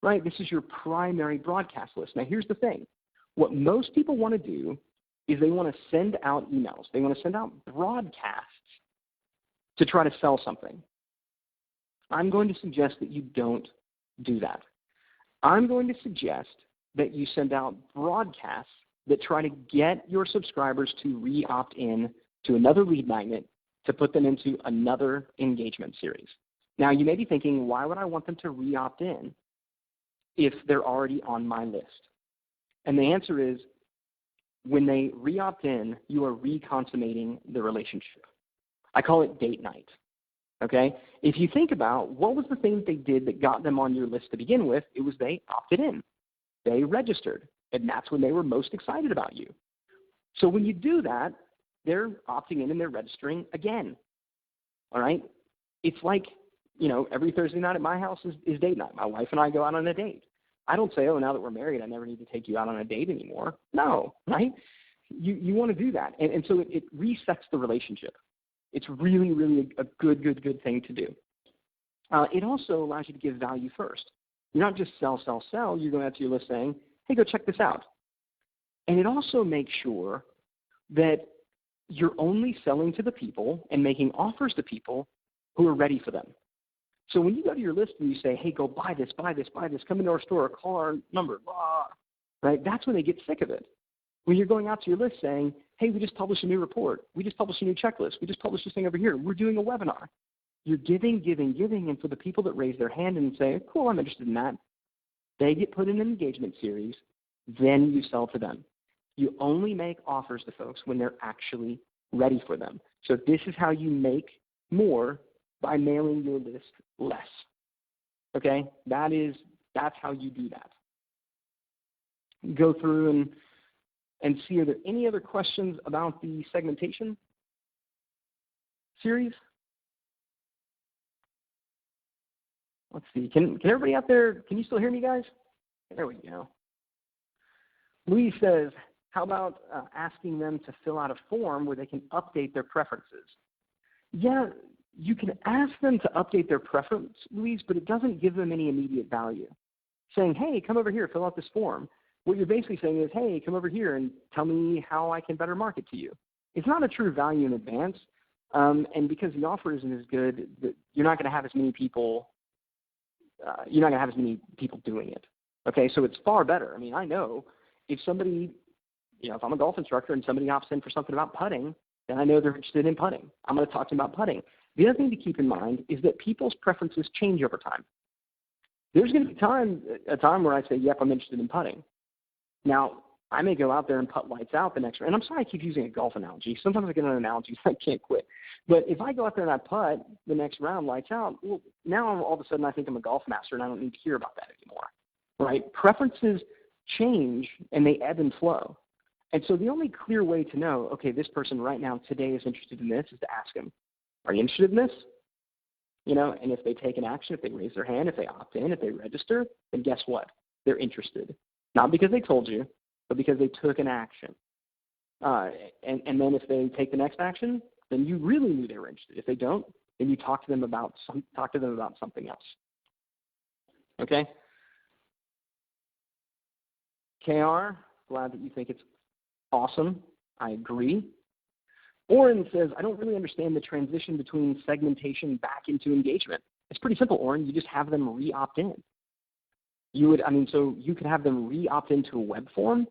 right? This is your primary broadcast list. Now here's the thing. What most people want to do is they want to send out emails. They want to send out broadcasts to try to sell something. I'm going to suggest that you don't do that. I'm going to suggest that you send out broadcasts that try to get your subscribers to re-opt in to another lead magnet to put them into another engagement series. Now, you may be thinking, why would I want them to re-opt in if they're already on my list? And the answer is, when they re-opt in, you are reconsummating the relationship. I call it date night, okay? If you think about what was the thing that they did that got them on your list to begin with, it was they opted in. They registered, and that's when they were most excited about you. So when you do that, they're opting in and they're registering again, all right? It's like, you know, every Thursday night at my house is date night. My wife and I go out on a date. I don't say, oh, now that we're married, I never need to take you out on a date anymore. No, right? You want to do that. And so it resets the relationship. It's really, really a good thing to do. It also allows you to give value first. You're not just sell. You're going out to your list saying, hey, go check this out. And it also makes sure that you're only selling to the people and making offers to people who are ready for them. So when you go to your list and you say, hey, go buy this, come into our store, call our number, blah, right? That's when they get sick of it. When you're going out to your list saying, hey, we just published a new report. We just published a new checklist. We just published this thing over here. We're doing a webinar. You're giving. And for the people that raise their hand and say, cool, I'm interested in that, they get put in an engagement series. Then you sell to them. You only make offers to folks when they're actually ready for them. So this is how you make more by mailing your list less. Okay? That's how you do that. Go through and see, are there any other questions about the segmentation series? Let's see. Can everybody out there, can you still hear me, guys? There we go. Louise says, how about asking them to fill out a form where they can update their preferences? Yeah, you can ask them to update their preference, Louise, but it doesn't give them any immediate value. Saying, hey, come over here, fill out this form. What you're basically saying is, hey, come over here and tell me how I can better market to you. It's not a true value in advance, and because the offer isn't as good, you're not going to have as many people. You're not going to have as many people doing it. Okay, so it's far better. I mean, I know if somebody, if I'm a golf instructor and somebody opts in for something about putting, then I know they're interested in putting. I'm going to talk to them about putting. The other thing to keep in mind is that people's preferences change over time. There's going to be a time where I say, yep, I'm interested in putting. Now, I may go out there and putt lights out the next round. And I'm sorry I keep using a golf analogy. Sometimes I get an analogy I can't quit. But if I go out there and I putt the next round lights out, well, now all of a sudden I think I'm a golf master and I don't need to hear about that anymore, right? Preferences change and they ebb and flow. And so the only clear way to know, okay, this person right now today is interested in this, is to ask them, are you interested in this? And if they take an action, if they raise their hand, if they opt in, if they register, then guess what? They're interested. Not because they told you, but because they took an action. And then if they take the next action, then you really knew they were interested. If they don't, then you talk to them about something else. Okay? KR, Glad that you think it's awesome. I agree. Oren says, I don't really understand the transition between segmentation back into engagement. It's pretty simple, Oren. You just have them re-opt in. So you could have them re-opt into a web form,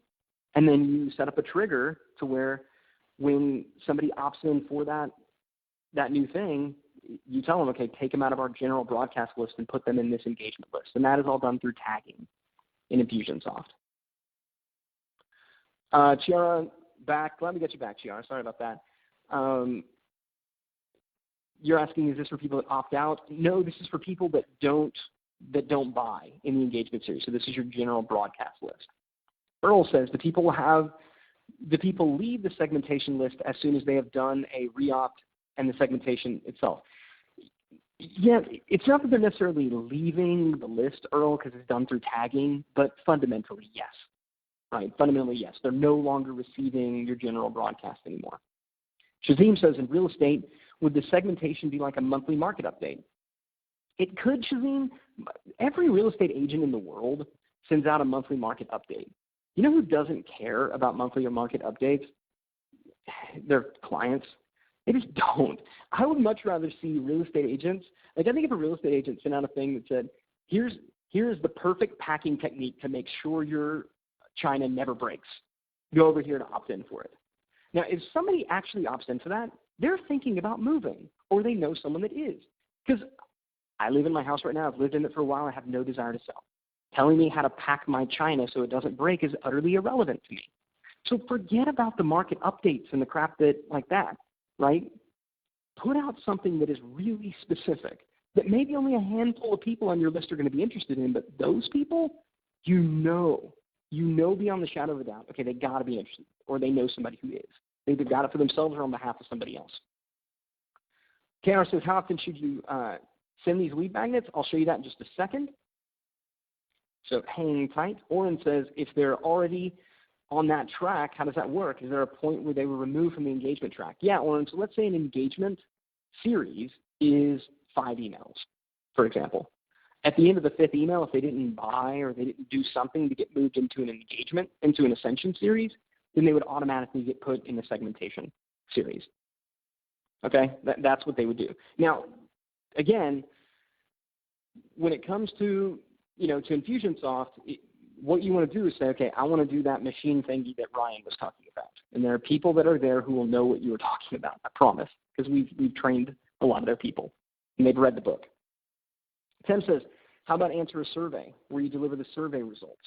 and then you set up a trigger to where when somebody opts in for that new thing, you tell them, okay, take them out of our general broadcast list and put them in this engagement list. And that is all done through tagging in Infusionsoft. Chiara, back. Glad we got you back, Chiara. Sorry about that. You're asking, is this for people that opt out? No, this is for people that don't buy in the engagement series. So this is your general broadcast list. Earl says the people leave the segmentation list as soon as they have done a re-opt and the segmentation itself. Yeah, it's not that they're necessarily leaving the list, Earl, because it's done through tagging, but fundamentally, yes. Right? Fundamentally, yes. They're no longer receiving your general broadcast anymore. Shazim says, in real estate, would the segmentation be like a monthly market update? It could, Shazim. Every real estate agent in the world sends out a monthly market update. You know who doesn't care about monthly or market updates? Their clients. They just don't. I would much rather see real estate agents. Like, I think if a real estate agent sent out a thing that said, here's the perfect packing technique to make sure your china never breaks. Go over here to opt in for it. Now, if somebody actually opts in for that, they're thinking about moving, or they know someone that is. Because I live in my house right now. I've lived in it for a while. I have no desire to sell. Telling me how to pack my china so it doesn't break is utterly irrelevant to me. So forget about the market updates and the crap like that, right? Put out something that is really specific that maybe only a handful of people on your list are going to be interested in, but those people, you know beyond the shadow of a doubt, okay, they got to be interested, or they know somebody who is. They either got it for themselves or on behalf of somebody else. KR says, how often should you send these lead magnets? I'll show you that in just a second. So hang tight. Oren says, if they're already on that track, how does that work? Is there a point where they were removed from the engagement track? Yeah, Oren, so let's say an engagement series is 5 emails, for example. At the end of the 5th email, if they didn't buy or they didn't do something to get moved into an engagement, into an Ascension series, then they would automatically get put in the segmentation series. Okay, that's what they would do. Now, again, when it comes to Infusionsoft, what you want to do is say, okay, I want to do that machine thingy that Ryan was talking about. And there are people that are there who will know what you were talking about, I promise, because we've trained a lot of their people, and they've read the book. Tim says, how about answer a survey where you deliver the survey results?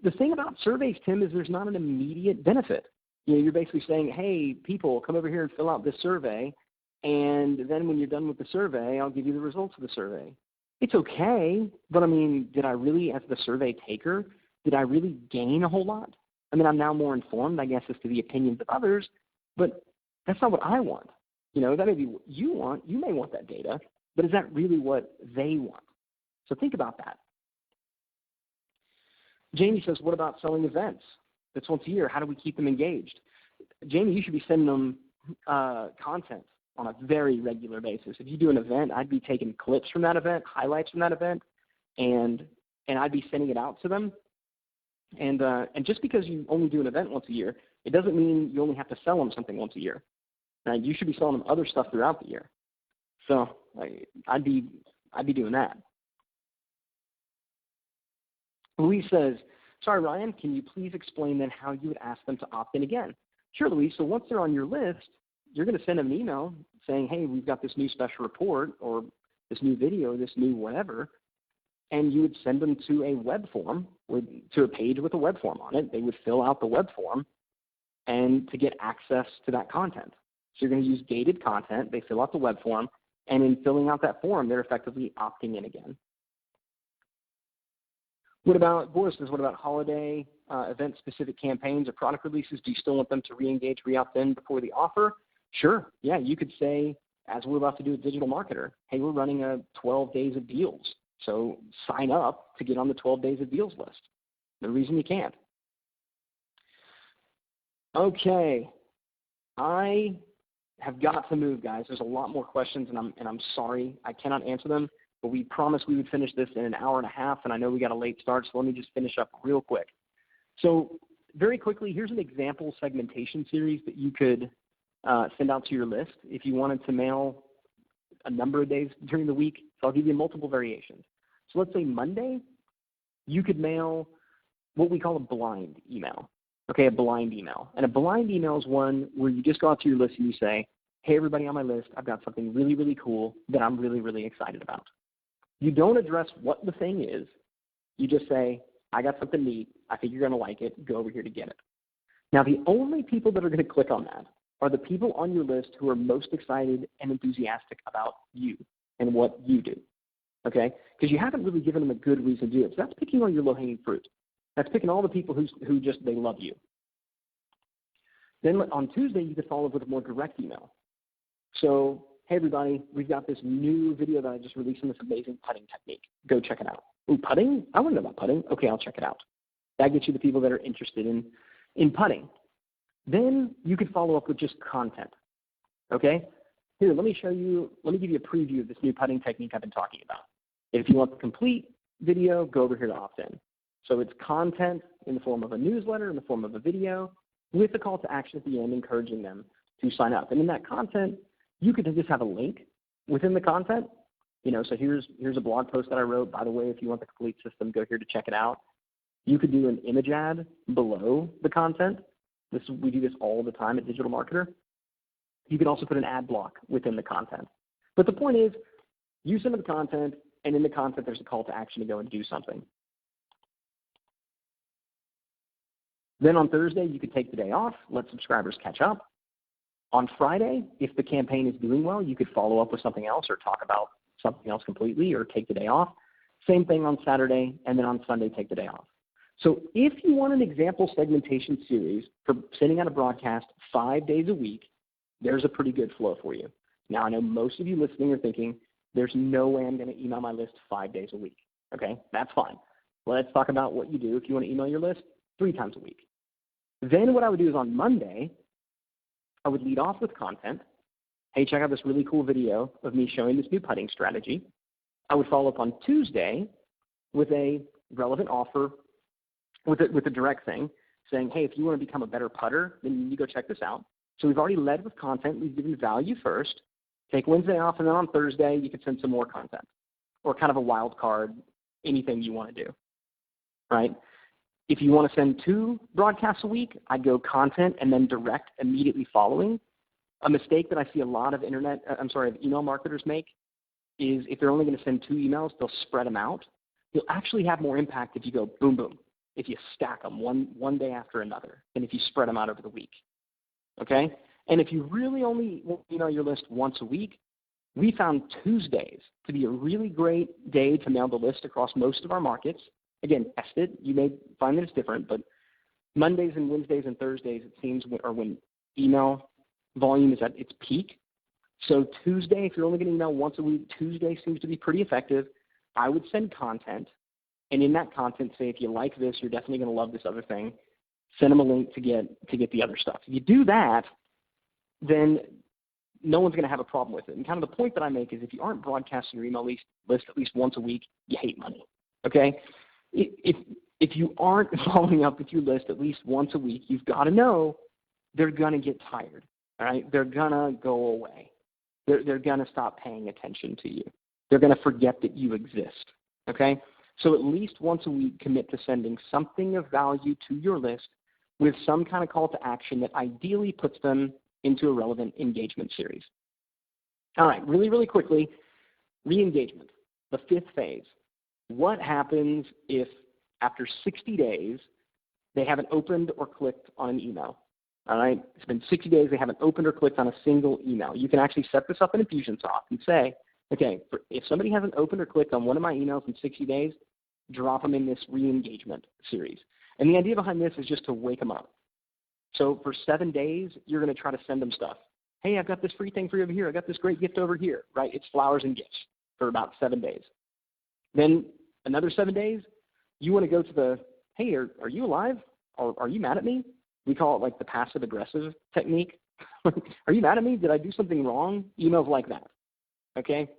The thing about surveys, Tim, is there's not an immediate benefit. You're basically saying, hey, people, come over here and fill out this survey, and then when you're done with the survey, I'll give you the results of the survey. It's okay, but I mean, did I really, as the survey taker, did I really gain a whole lot? I mean, I'm now more informed, I guess, as to the opinions of others, but that's not what I want. That may be what you want. You may want that data, but is that really what they want? So think about that. Jamie says, what about selling events? That's once a year. How do we keep them engaged? Jamie, you should be sending them content on a very regular basis. If you do an event, I'd be taking clips from that event, highlights from that event, and I'd be sending it out to them. And just because you only do an event once a year, it doesn't mean you only have to sell them something once a year. Right? You should be selling them other stuff throughout the year. So I'd be doing that. Louise says, sorry, Ryan, can you please explain then how you would ask them to opt in again? Sure, Louise. So once they're on your list, you're going to send them an email saying, hey, we've got this new special report or this new video, this new whatever, and you would send them to a web form, to a page with a web form on it. They would fill out the web form and to get access to that content. So you're going to use gated content. They fill out the web form, and in filling out that form, they're effectively opting in again. Boris says, what about holiday event-specific campaigns or product releases? Do you still want them to re-engage, re-opt in before the offer? Sure. Yeah, you could say, as we're about to do a digital marketer, hey, we're running a 12 days of deals. So sign up to get on the 12 days of deals list. No reason you can't. Okay. I have got to move, guys. There's a lot more questions, and I'm sorry I cannot answer them. But we promised we would finish this in an hour and a half, and I know we got a late start, so let me just finish up real quick. So very quickly, here's an example segmentation series that you could send out to your list if you wanted to mail a number of days during the week. So I'll give you multiple variations. So let's say Monday, you could mail what we call a blind email. Okay, a blind email. And a blind email is one where you just go out to your list and you say, hey, everybody on my list, I've got something really, really cool that I'm really, really excited about. You don't address what the thing is. You just say, I got something neat. I think you're going to like it. Go over here to get it. Now, the only people that are going to click on that are the people on your list who are most excited and enthusiastic about you and what you do, okay? Because you haven't really given them a good reason to do it. So that's picking all your low-hanging fruit. That's picking all the people who just, they love you. Then on Tuesday, you could follow up with a more direct email. So, hey, everybody, we've got this new video that I just released on this amazing putting technique. Go check it out. Ooh, putting? I want to know about putting. Okay, I'll check it out. That gets you the people that are interested in putting. Then you could follow up with just content, okay? Here, let me give you a preview of this new putting technique I've been talking about. If you want the complete video, go over here to opt-in. So it's content in the form of a newsletter, in the form of a video, with a call to action at the end encouraging them to sign up. And in that content, you could just have a link within the content. So here's a blog post that I wrote. By the way, if you want the complete system, go here to check it out. You could do an image ad below the content. We do this all the time at Digital Marketer. You can also put an ad block within the content. But the point is, use some of the content, and in the content, there's a call to action to go and do something. Then on Thursday, you could take the day off, let subscribers catch up. On Friday, if the campaign is doing well, you could follow up with something else or talk about something else completely or take the day off. Same thing on Saturday, and then on Sunday, take the day off. So if you want an example segmentation series for sending out a broadcast 5 days a week, there's a pretty good flow for you. Now, I know most of you listening are thinking, there's no way I'm going to email my list 5 days a week. Okay, that's fine. Let's talk about what you do if you want to email your list 3 times a week. Then what I would do is on Monday, I would lead off with content. Hey, check out this really cool video of me showing this new putting strategy. I would follow up on Tuesday with a relevant offer, with a direct thing, saying, hey, if you want to become a better putter, then you need to go check this out. So we've already led with content. We've given value first. Take Wednesday off, and then on Thursday, you could send some more content or kind of a wild card, anything you want to do, right? If you want to send 2 broadcasts a week, I'd go content and then direct immediately following. A mistake that I see a lot of email marketers make is if they're only going to send 2 emails, they'll spread them out. You'll actually have more impact if you go boom, boom, if you stack them one day after another than if you spread them out over the week, okay? And if you really only email your list once a week, we found Tuesdays to be a really great day to mail the list across most of our markets. Again, test it. You may find that it's different, but Mondays and Wednesdays and Thursdays, it seems, are when email volume is at its peak. So Tuesday, if you're only going to email once a week, Tuesday seems to be pretty effective. I would send content, and in that content, say, if you like this, you're definitely going to love this other thing. Send them a link to get the other stuff. If you do that, then no one's going to have a problem with it. And kind of the point that I make is if you aren't broadcasting your email list at least once a week, you hate money, okay? If you aren't following up with your list at least once a week, you've got to know they're going to get tired, all right? They're going to go away. They're going to stop paying attention to you. They're going to forget that you exist, okay? So at least once a week, commit to sending something of value to your list with some kind of call to action that ideally puts them into a relevant engagement series. All right, really, really quickly, re-engagement, the 5th phase. What happens if after 60 days they haven't opened or clicked on an email? All right, it's been 60 days, they haven't opened or clicked on a single email. You can actually set this up in Infusionsoft and say, okay, if somebody hasn't opened or clicked on one of my emails in 60 days, drop them in this re-engagement series. And the idea behind this is just to wake them up. So for 7 days, you're going to try to send them stuff. Hey, I've got this free thing for you over here. I got this great gift over here, right? It's flowers and gifts for about 7 days. Then another 7 days, you want to go to the, hey, are you alive? Or are you mad at me? We call it like the passive-aggressive technique. Are you mad at me? Did I do something wrong? Emails like that, okay?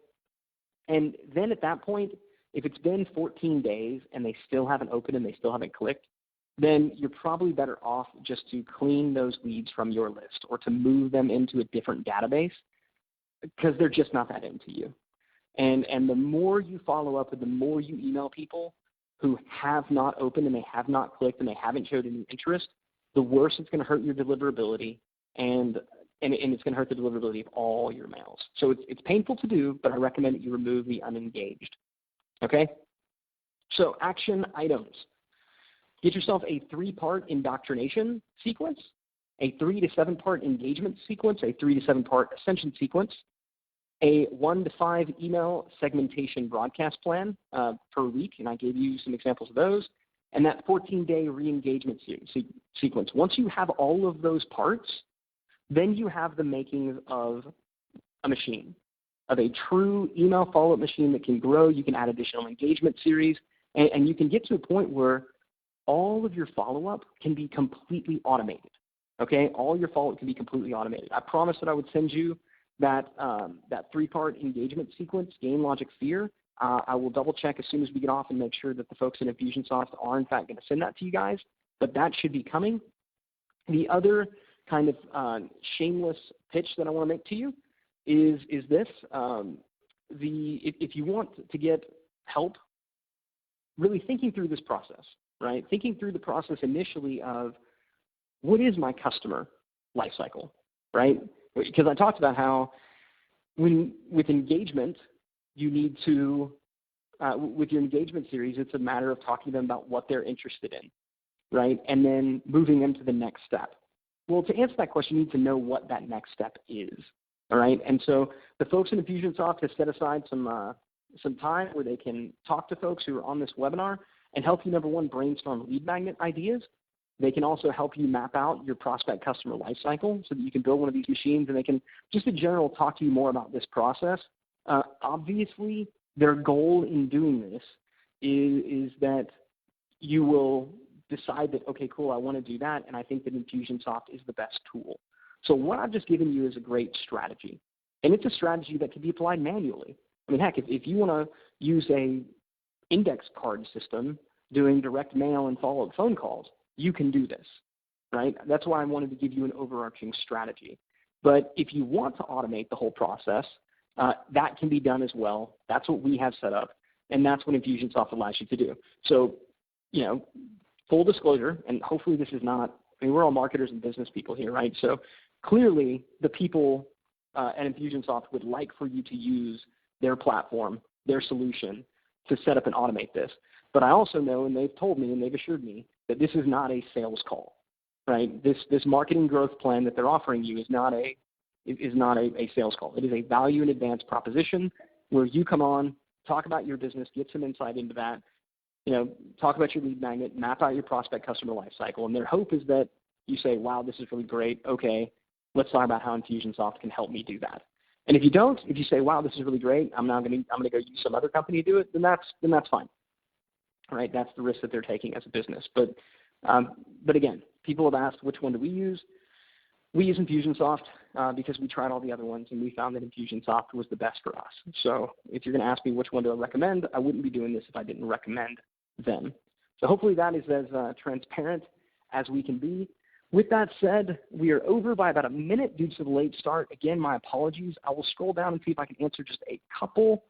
And then at that point, if it's been 14 days and they still haven't opened and they still haven't clicked, then you're probably better off just to clean those leads from your list or to move them into a different database because they're just not that into you. And the more you follow up and the more you email people who have not opened and they have not clicked and they haven't showed any interest, the worse it's going to hurt your deliverability and it's going to hurt the deliverability of all your mails. So it's painful to do, but I recommend that you remove the unengaged. Okay? So action items. Get yourself a 3-part indoctrination sequence, a 3 to 7-part engagement sequence, a 3 to 7-part ascension sequence, a 1 to 5 email segmentation broadcast plan per week, and I gave you some examples of those, and that 14-day re-engagement sequence. Once you have all of those parts, then you have the makings of a machine, of a true email follow-up machine that can grow. You can add additional engagement series, and you can get to a point where all of your follow-up can be completely automated. Okay, all your follow-up can be completely automated. I promised that I would send you that 3-part engagement sequence, Gain, Logic, Fear. I will double check as soon as we get off and make sure that the folks in Infusionsoft are in fact going to send that to you guys, but that should be coming. The other kind of shameless pitch that I want to make to you is this. If you want to get help really thinking through this process, right? Thinking through the process initially of what is my customer lifecycle, right? Because I talked about how with engagement, you need to, with your engagement series, it's a matter of talking to them about what they're interested in, right? And then moving them to the next step. Well, to answer that question, you need to know what that next step is, all right? And so the folks in Infusionsoft have set aside some time where they can talk to folks who are on this webinar and help you, number one, brainstorm lead magnet ideas. They can also help you map out your prospect customer lifecycle so that you can build one of these machines, and they can just in general talk to you more about this process. Obviously, their goal in doing this is that you will decide that, okay, cool, I want to do that, and I think that Infusionsoft is the best tool. So what I've just given you is a great strategy, and it's a strategy that can be applied manually. I mean, heck, if you want to use a index card system doing direct mail and follow-up phone calls, you can do this, right? That's why I wanted to give you an overarching strategy. But if you want to automate the whole process, that can be done as well. That's what we have set up, and that's what Infusionsoft allows you to do. So, full disclosure, and hopefully this is not, I mean, we're all marketers and business people here, right? So clearly the people at Infusionsoft would like for you to use their platform, their solution, to set up and automate this. But I also know, and they've told me and they've assured me, that this is not a sales call, right? This marketing growth plan that they're offering you is not a sales call. It is a value in advance proposition where you come on, talk about your business, get some insight into that, talk about your lead magnet, map out your prospect customer lifecycle, and their hope is that you say, wow, this is really great. Okay, let's talk about how Infusionsoft can help me do that. And if you don't, if you say, wow, this is really great, I'm going to go use some other company to do it, then that's fine. All right, that's the risk that they're taking as a business. But again, people have asked, which one do we use? We use Infusionsoft because we tried all the other ones, and we found that Infusionsoft was the best for us. So if you're going to ask me which one do I recommend, I wouldn't be doing this if I didn't recommend them. So hopefully that is as transparent as we can be. With that said, we are over by about a minute due to the late start. Again, my apologies. I will scroll down and see if I can answer just a couple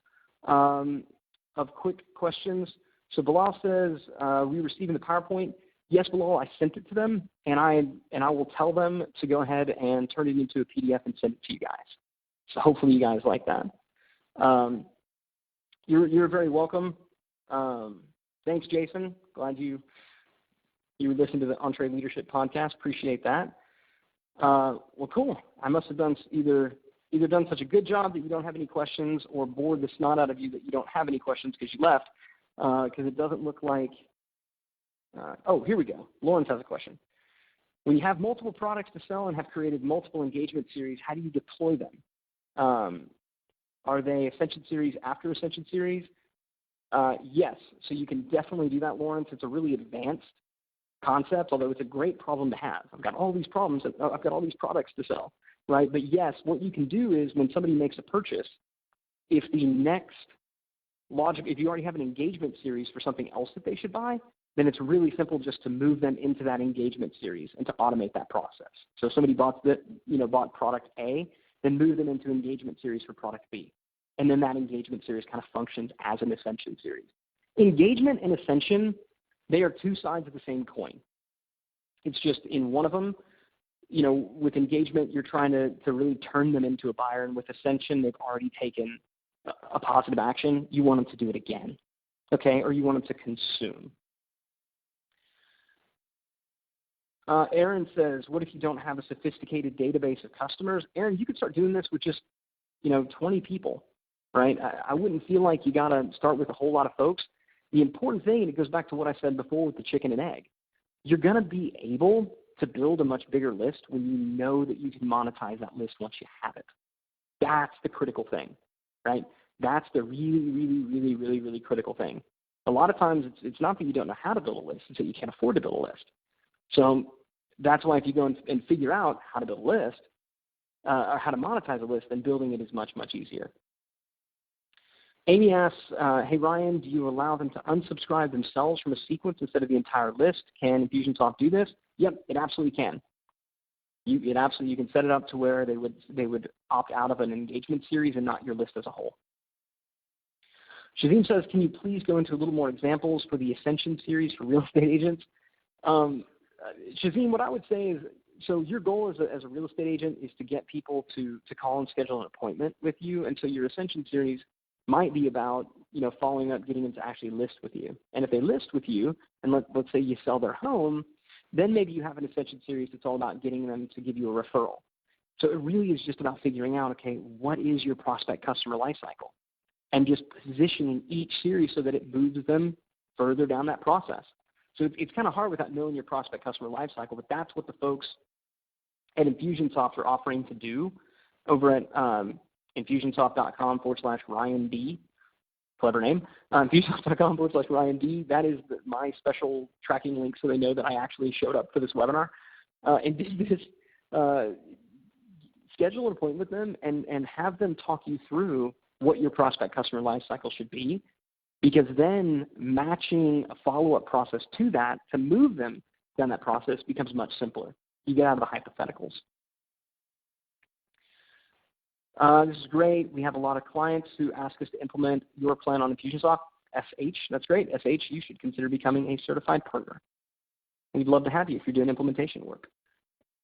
of quick questions. So Bilal says, we receiving the PowerPoint. Yes, Bilal, I sent it to them, and I will tell them to go ahead and turn it into a PDF and send it to you guys. So hopefully you guys like that. You're very welcome. Thanks, Jason. Glad you listened to the EntreLeadership podcast. Appreciate that. Well, cool. I must have done either done such a good job that you don't have any questions, or bored the snot out of you that you don't have any questions because you left. Because it doesn't look like oh, here we go. Lawrence has a question. When you have multiple products to sell and have created multiple engagement series, how do you deploy them? Are they Ascension series after Ascension series? Yes. So you can definitely do that, Lawrence. It's a really advanced concept, although it's a great problem to have. I've got all these problems. I've got all these products to sell, right? But yes, what you can do is when somebody makes a purchase, if the next logic, if you already have an engagement series for something else that they should buy, then it's really simple just to move them into that engagement series and to automate that process. So if somebody bought product A, then move them into engagement series for product B. And then that engagement series kind of functions as an Ascension series. Engagement and Ascension, they are two sides of the same coin. It's just in one of them, with engagement, you're trying to really turn them into a buyer. And with Ascension, they've already taken a positive action. You want them to do it again, okay? Or you want them to consume. Aaron says, what if you don't have a sophisticated database of customers? Aaron, you could start doing this with just, 20 people, right? I wouldn't feel like you got to start with a whole lot of folks. The important thing, and it goes back to what I said before with the chicken and egg, you're going to be able to build a much bigger list when you know that you can monetize that list once you have it. That's the critical thing, right? That's the really, really, really, really, really critical thing. A lot of times it's not that you don't know how to build a list, it's that you can't afford to build a list. So that's why if you go and figure out how to build a list, or how to monetize a list, then building it is much, much easier. Amy asks, hey Ryan, do you allow them to unsubscribe themselves from a sequence instead of the entire list? Can Infusionsoft do this? Yep, it absolutely can. You can set it up to where they would opt out of an engagement series and not your list as a whole. Shazim says, can you please go into a little more examples for the Ascension series for real estate agents? Shazim, what I would say is, so your goal as a real estate agent is to get people to call and schedule an appointment with you, and so your Ascension series might be about following up, getting them to actually list with you. And if they list with you, and let's say you sell their home, then maybe you have an Ascension series that's all about getting them to give you a referral. So it really is just about figuring out, okay, what is your prospect customer lifecycle, and just positioning each series so that it moves them further down that process. So it's kind of hard without knowing your prospect customer lifecycle, but that's what the folks at Infusionsoft are offering to do over at Infusionsoft.com/Ryan D. Clever name. Infusionsoft.com/Ryan D. That is my special tracking link so they know that I actually showed up for this webinar. And did this, schedule an appointment with them and have them talk you through what your prospect customer lifecycle should be, because then matching a follow-up process to that to move them down that process becomes much simpler. You get out of the hypotheticals. This is great. We have a lot of clients who ask us to implement your plan on Infusionsoft. SH, that's great. SH, you should consider becoming a certified partner. We'd love to have you if you're doing implementation work.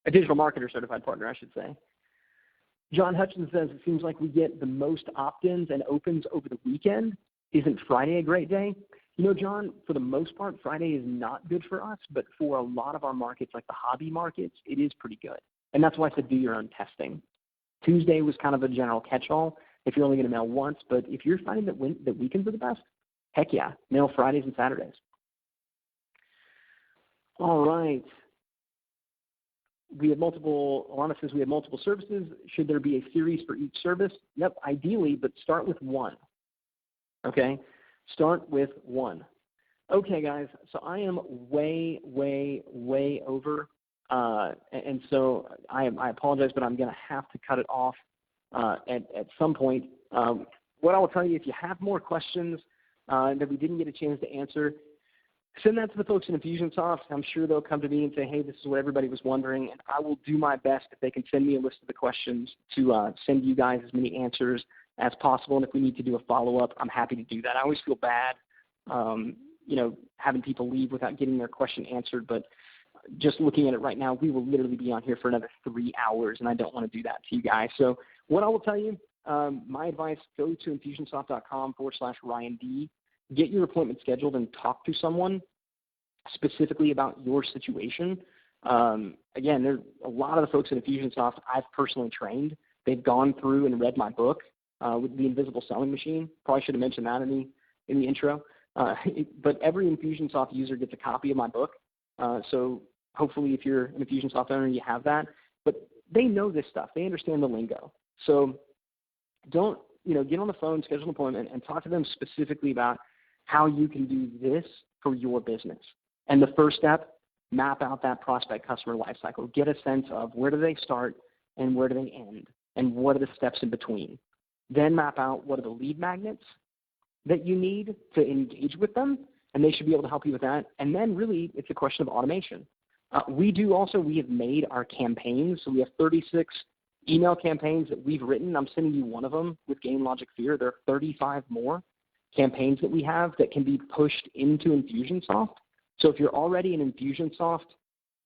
A digital marketer certified partner, I should say. John Hutchins says, it seems like we get the most opt-ins and opens over the weekend. Isn't Friday a great day? John, for the most part, Friday is not good for us, but for a lot of our markets, like the hobby markets, it is pretty good. And that's why I said do your own testing. Tuesday was kind of a general catch-all if you're only going to mail once, but if you're finding that weekends are the best, heck yeah, mail Fridays and Saturdays. All right. Alana says we have multiple services. Should there be a series for each service? Yep, ideally, but start with one. Okay? Start with one. Okay, guys, so I am way, way, way over. And so I apologize, but I'm going to have to cut it off at some point. What I will tell you, if you have more questions that we didn't get a chance to answer, send that to the folks in Infusionsoft. I'm sure they'll come to me and say, hey, this is what everybody was wondering, and I will do my best if they can send me a list of the questions to send you guys as many answers as possible. And if we need to do a follow-up, I'm happy to do that. I always feel bad, having people leave without getting their question answered, but just looking at it right now, we will literally be on here for another 3 hours, and I don't want to do that to you guys. So what I will tell you, my advice, go to Infusionsoft.com/Ryan D. Get your appointment scheduled and talk to someone specifically about your situation. Again, there's a lot of the folks at Infusionsoft I've personally trained. They've gone through and read my book with the Invisible Selling Machine. Probably should have mentioned that in the intro. But every Infusionsoft user gets a copy of my book. So hopefully if you're an Infusionsoft owner, you have that. But they know this stuff. They understand the lingo. So don't, get on the phone, schedule an appointment, and talk to them specifically about how you can do this for your business. And the first step, map out that prospect customer lifecycle. Get a sense of where do they start and where do they end, and what are the steps in between. Then map out what are the lead magnets that you need to engage with them, and they should be able to help you with that. And then really it's a question of automation. We have made our campaigns. So we have 36 email campaigns that we've written. I'm sending you one of them with GameLogic Fear. There are 35 more campaigns that we have that can be pushed into Infusionsoft. So if you're already an Infusionsoft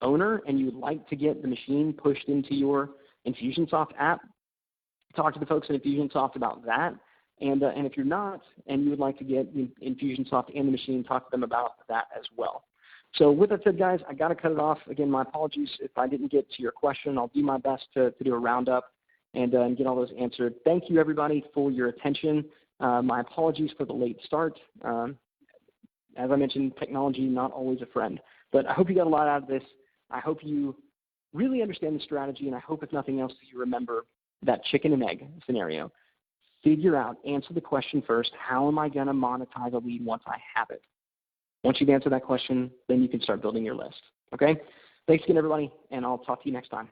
owner and you would like to get the machine pushed into your Infusionsoft app, talk to the folks at Infusionsoft about that. And if you're not and you would like to get Infusionsoft and the machine, talk to them about that as well. So with that said, guys, I got to cut it off. Again, my apologies if I didn't get to your question. I'll do my best to do a roundup and get all those answered. Thank you, everybody, for your attention. My apologies for the late start. As I mentioned, technology not always a friend. But I hope you got a lot out of this. I hope you really understand the strategy, and I hope, if nothing else, that you remember that chicken and egg scenario. Figure out, answer the question first, how am I going to monetize a lead once I have it? Once you've answered that question, then you can start building your list. Okay? Thanks again, everybody, and I'll talk to you next time.